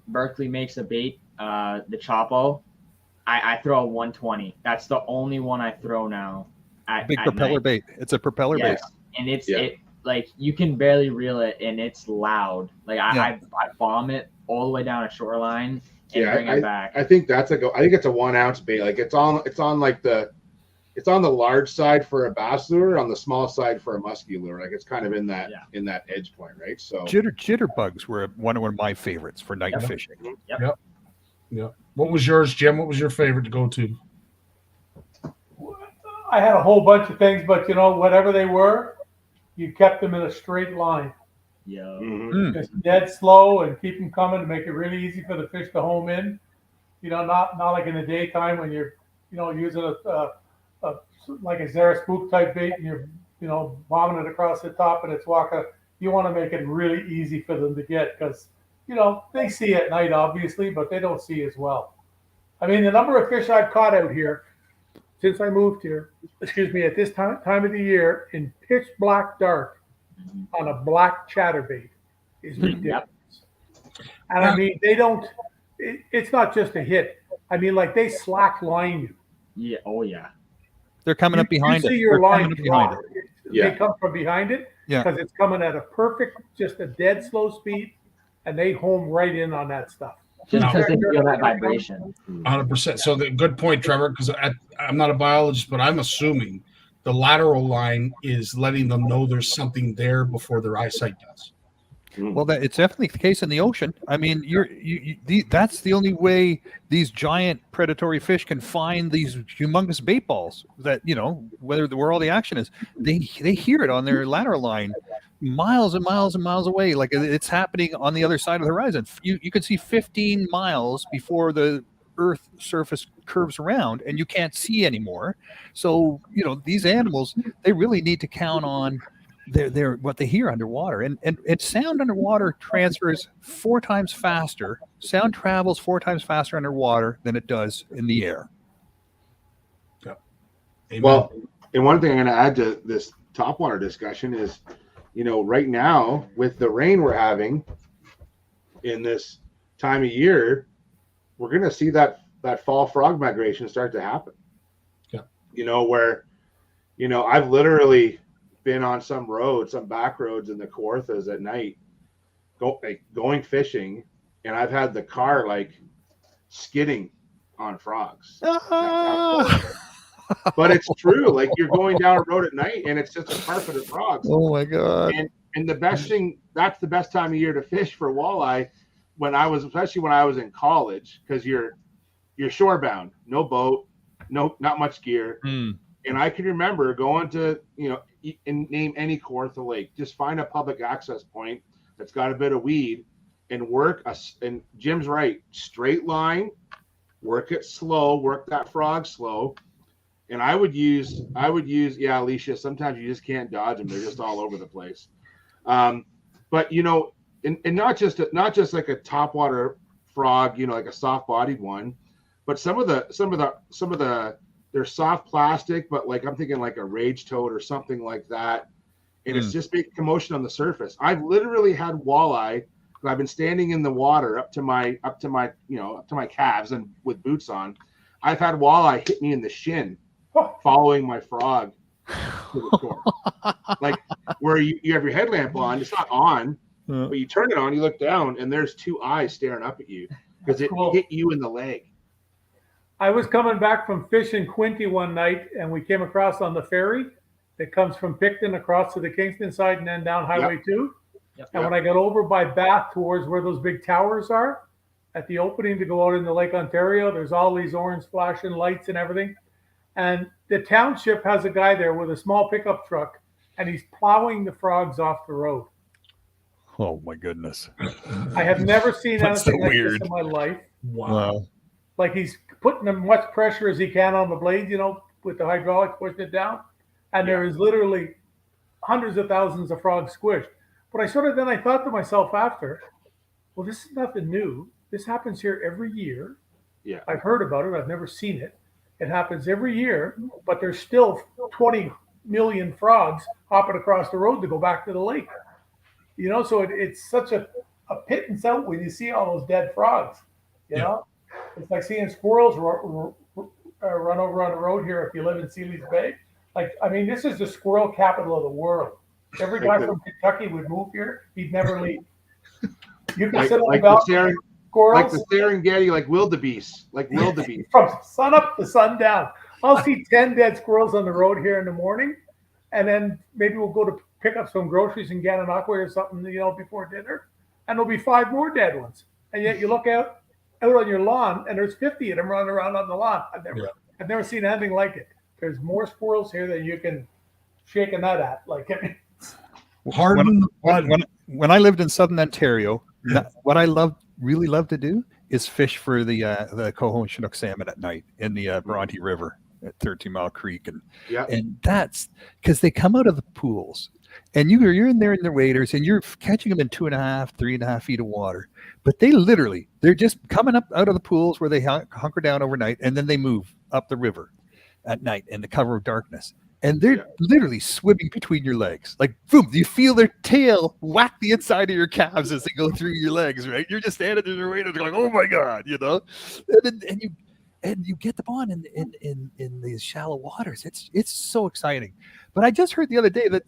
Berkeley makes a bait, the Chopo. I throw a 120. That's the only one I throw now. Big propeller bait. It's a propeller bait. And it you can barely reel it, and it's loud. I bomb it all the way down a shoreline and bring it back. I think that's I think it's a 1 ounce bait. It's on the large side for a bass lure, on the small side for a muskie lure. It's kind of in that edge point, right? So jitterbugs were one of my favorites for night fishing. Yep. What was yours, Jim? What was your favorite to go to? I had a whole bunch of things, but whatever they were, you kept them in a straight line. Yeah. Mm-hmm. Just dead slow and keep them coming to make it really easy for the fish to home in. Not like in the daytime when you're, using a Zara spook type bait and you're, bombing it across the top and it's walking. You want to make it really easy for them to get, because, they see at night, obviously, but they don't see as well. I mean, the number of fish I've caught out here since I moved here, at this time of the year, in pitch black dark on a black chatterbait is ridiculous. And I mean, it's not just a hit. I mean, they slack line you. Yeah. Oh, yeah. They're coming up behind it. You see your line behind it. They come from behind it because it's coming at a perfect, just a dead slow speed, and they home right in on that stuff. Just because they feel that vibration. 100%. So the good point, Trevor, because I'm not a biologist, but I'm assuming the lateral line is letting them know there's something there before their eyesight does. Well, it's definitely the case in the ocean. I mean, that's the only way these giant predatory fish can find these humongous bait balls that, where all the action is. They hear it on their lateral line miles and miles and miles away. Like it's happening on the other side of the horizon. You can see 15 miles before the Earth surface curves around and you can't see anymore. So, these animals, they really need to count on they're what they hear underwater, and sound underwater transfers 4 times faster. Sound travels 4 times faster underwater than it does in the air. Yeah. Well, and one thing I'm going to add to this topwater discussion is, right now with the rain we're having in this time of year, we're going to see that fall frog migration start to happen. Yeah. Where, I've literally been on some back roads in the Kawarthas at night, going fishing, and I've had the car skidding on frogs. But it's true. Like you're going down a road at night, and it's just a carpet of frogs. Oh my god! And the best thing, that's the best time of year to fish for walleye. Especially when I was in college, because you're shore bound, no boat, not much gear. And I can remember going to, and name any Kawartha lake, just find a public access point that's got a bit of weed and and Jim's right, straight line, work it slow, work that frog slow. And I would use, yeah, Alicia, sometimes you just can't dodge them. They're just all over the place. But, and not just like a topwater frog, like a soft bodied one, but some of the they're soft plastic, but I'm thinking like a rage toad or something like that. And it's just making commotion on the surface. I've literally had walleye. I've been standing in the water up to my calves and with boots on. I've had walleye hit me in the shin following my frog to the shore. Like where you have your headlamp on, it's not on, but you turn it on, you look down, and there's 2 eyes staring up at you because it hit you in the leg. I was coming back from fishing Quinte one night, and we came across on the ferry that comes from Picton across to the Kingston side and then down Highway 2. And when I got over by Bath towards where those big towers are, at the opening to go out into Lake Ontario, there's all these orange flashing lights and everything. And the township has a guy there with a small pickup truck, and he's plowing the frogs off the road. Oh my goodness. I have never seen anything like weird. this in my life. Wow. Like he's putting as much pressure as he can on the blade, with the hydraulics pushing it down. And there is literally hundreds of thousands of frogs squished. But I thought to myself after, well, this is nothing new. This happens here every year. Yeah. I've heard about it. I've never seen it. It happens every year, but there's still 20 million frogs hopping across the road to go back to the lake. So it's such a pittance out when you see all those dead frogs. You know? It's like seeing squirrels run over on the road here if you live in Sealy's Bay. This is the squirrel capital of the world. Every guy from Kentucky would move here. He'd never leave. You can sit on the balcony. Squirrels. Like the Serengeti, like wildebeest. From sun up to sundown. I'll see 10 dead squirrels on the road here in the morning, and then maybe we'll go to pick up some groceries in Gananoque or something, before dinner, and there'll be 5 more dead ones. And yet you look out on your lawn, and there's 50 of them running around on the lawn. I've never seen anything like it. There's more squirrels here than you can shake a nut at. When I lived in southern Ontario, what I really love to do is fish for the Coho and Chinook salmon at night in the Bronte River at 13 Mile Creek, and that's because they come out of the pools, and you're in there in the waders, and you're catching them in 2.5, 3.5 feet of water. But they're just coming up out of the pools where they hunker down overnight, and then they move up the river at night in the cover of darkness. And they're literally swimming between your legs. Like, boom, you feel their tail whack the inside of your calves as they go through your legs, right? You're just standing in their way and going, oh my God, and you get them on in these shallow waters. It's so exciting. But I just heard the other day that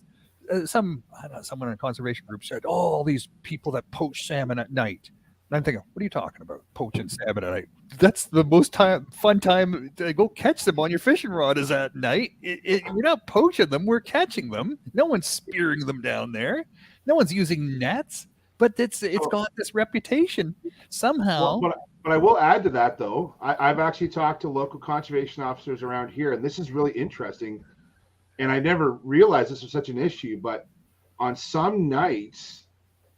someone in a conservation group said, all these people that poach salmon at night. And I'm thinking, what are you talking about? Poaching salmon at night? That's the most fun time to go catch them on your fishing rod is at night. We're not poaching them. We're catching them. No one's spearing them down there. No one's using nets. but it's got this reputation somehow. But I will add to that, though. I've actually talked to local conservation officers around here, and this is really interesting. And I never realized this was such an issue, but on some nights,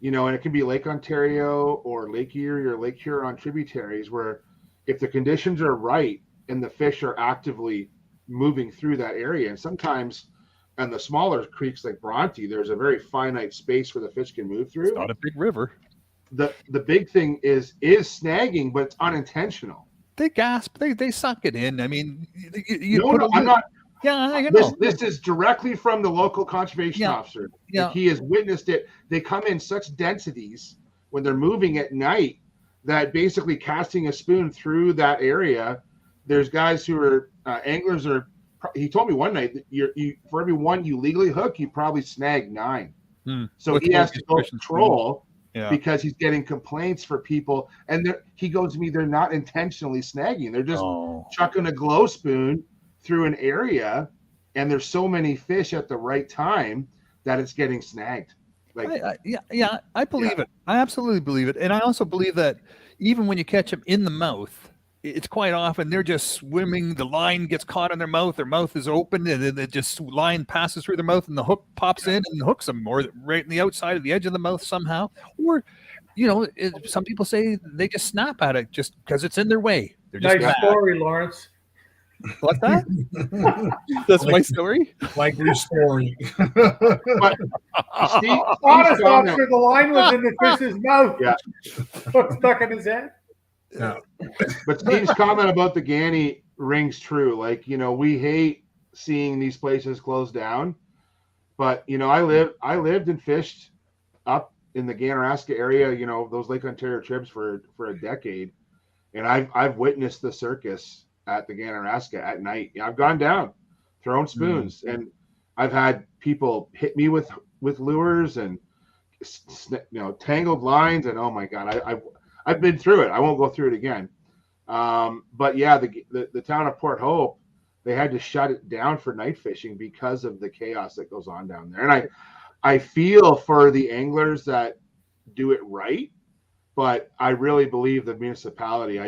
and it can be Lake Ontario or Lake Erie or Lake Huron tributaries, where if the conditions are right and the fish are actively moving through that area, and sometimes on the smaller creeks like Bronte, there's a very finite space where the fish can move through. It's not a big river. The big thing is snagging, but it's unintentional. They gasp. They suck it in. I mean, I'm not. Yeah, I know. This is directly from the local conservation officer. Yeah. He has witnessed it. They come in such densities when they're moving at night that basically casting a spoon through that area, there's guys who are anglers are. He told me one night that you for every one you legally hook, you probably snag 9. So he has to go patrol because he's getting complaints for people. And he goes to me, they're not intentionally snagging. They're just chucking a glow spoon through an area, and there's so many fish at the right time that it's getting snagged. I believe it. I absolutely believe it. And I also believe that even when you catch them in the mouth, it's quite often they're just swimming. The line gets caught in their mouth is open, and then the line passes through their mouth, and the hook pops in and hooks them, or right in the outside of the edge of the mouth somehow. Or, some people say they just snap at it just because it's in their way. They're just nice story, Lawrence. What's that? That's my story. Like your story. But honest officer, the line was in the fish's mouth. Yeah, Hook stuck in his head. Yeah. But Steve's comment about the Ganny rings true. Like, we hate seeing these places close down. But, I lived and fished up in the Ganaraska area, those Lake Ontario trips for a decade. And I've witnessed the circus at the Ganaraska at night. I've gone down, thrown spoons, and I've had people hit me with lures and, tangled lines. And oh my God, I've been through it. I won't go through it again. But yeah, the town of Port Hope, they had to shut it down for night fishing because of the chaos that goes on down there. And I feel for the anglers that do it right, but I really believe the municipality,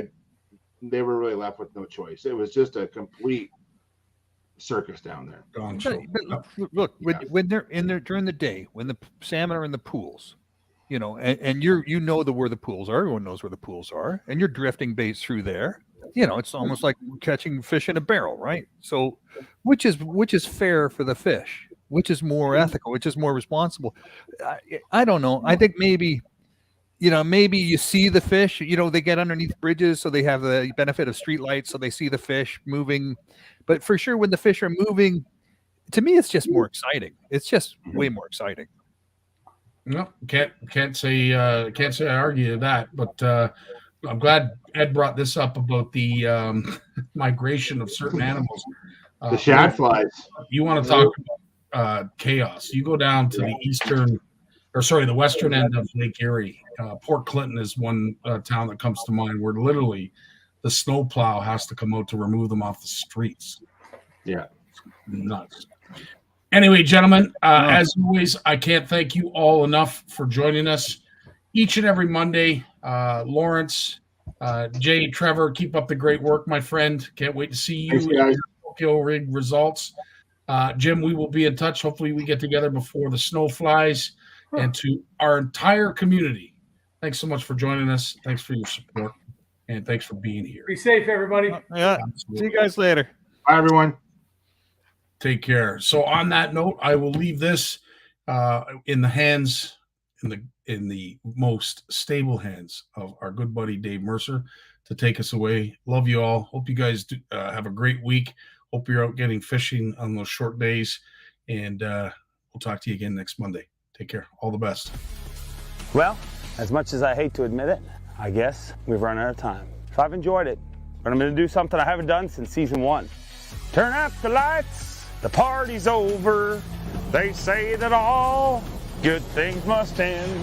they were really left with no choice. It was just a complete circus down there. But look, when they're in there during the day, when the salmon are in the pools, and where the pools are. Everyone knows where the pools are, and you're drifting baits through there. It's almost like catching fish in a barrel, right? So, which is fair for the fish? Which is more ethical? Which is more responsible? I don't know. I think maybe you see the fish. They get underneath bridges, so they have the benefit of street lights, so they see the fish moving. But for sure, when the fish are moving, to me, it's just more exciting. It's just way more exciting. No, can't say I argue that, but I'm glad Ed brought this up about the migration of certain animals. The shad flies. You want to talk about chaos? You go down to the western end of Lake Erie. Port Clinton is one town that comes to mind where literally the snowplow has to come out to remove them off the streets. Yeah, nuts. Anyway, gentlemen, as always, I can't thank you all enough for joining us each and every Monday. Lawrence, Jay, Trevor, keep up the great work, my friend. Can't wait to see you in your Tokyo Rig results. Jim, we will be in touch. Hopefully we get together before the snow flies. And to our entire community, thanks so much for joining us. Thanks for your support. And thanks for being here. Be safe, everybody. Yeah. See you guys later. Bye, everyone. Take care. So on that note, I will leave this in the hands, in the most stable hands of our good buddy Dave Mercer to take us away. Love you all. Hope you guys have a great week. Hope you're out getting fishing on those short days. And we'll talk to you again next Monday. Take care. All the best. Well, as much as I hate to admit it, I guess we've run out of time. So I've enjoyed it, but I'm going to do something I haven't done since season 1. Turn out the lights. The party's over. They say that all good things must end.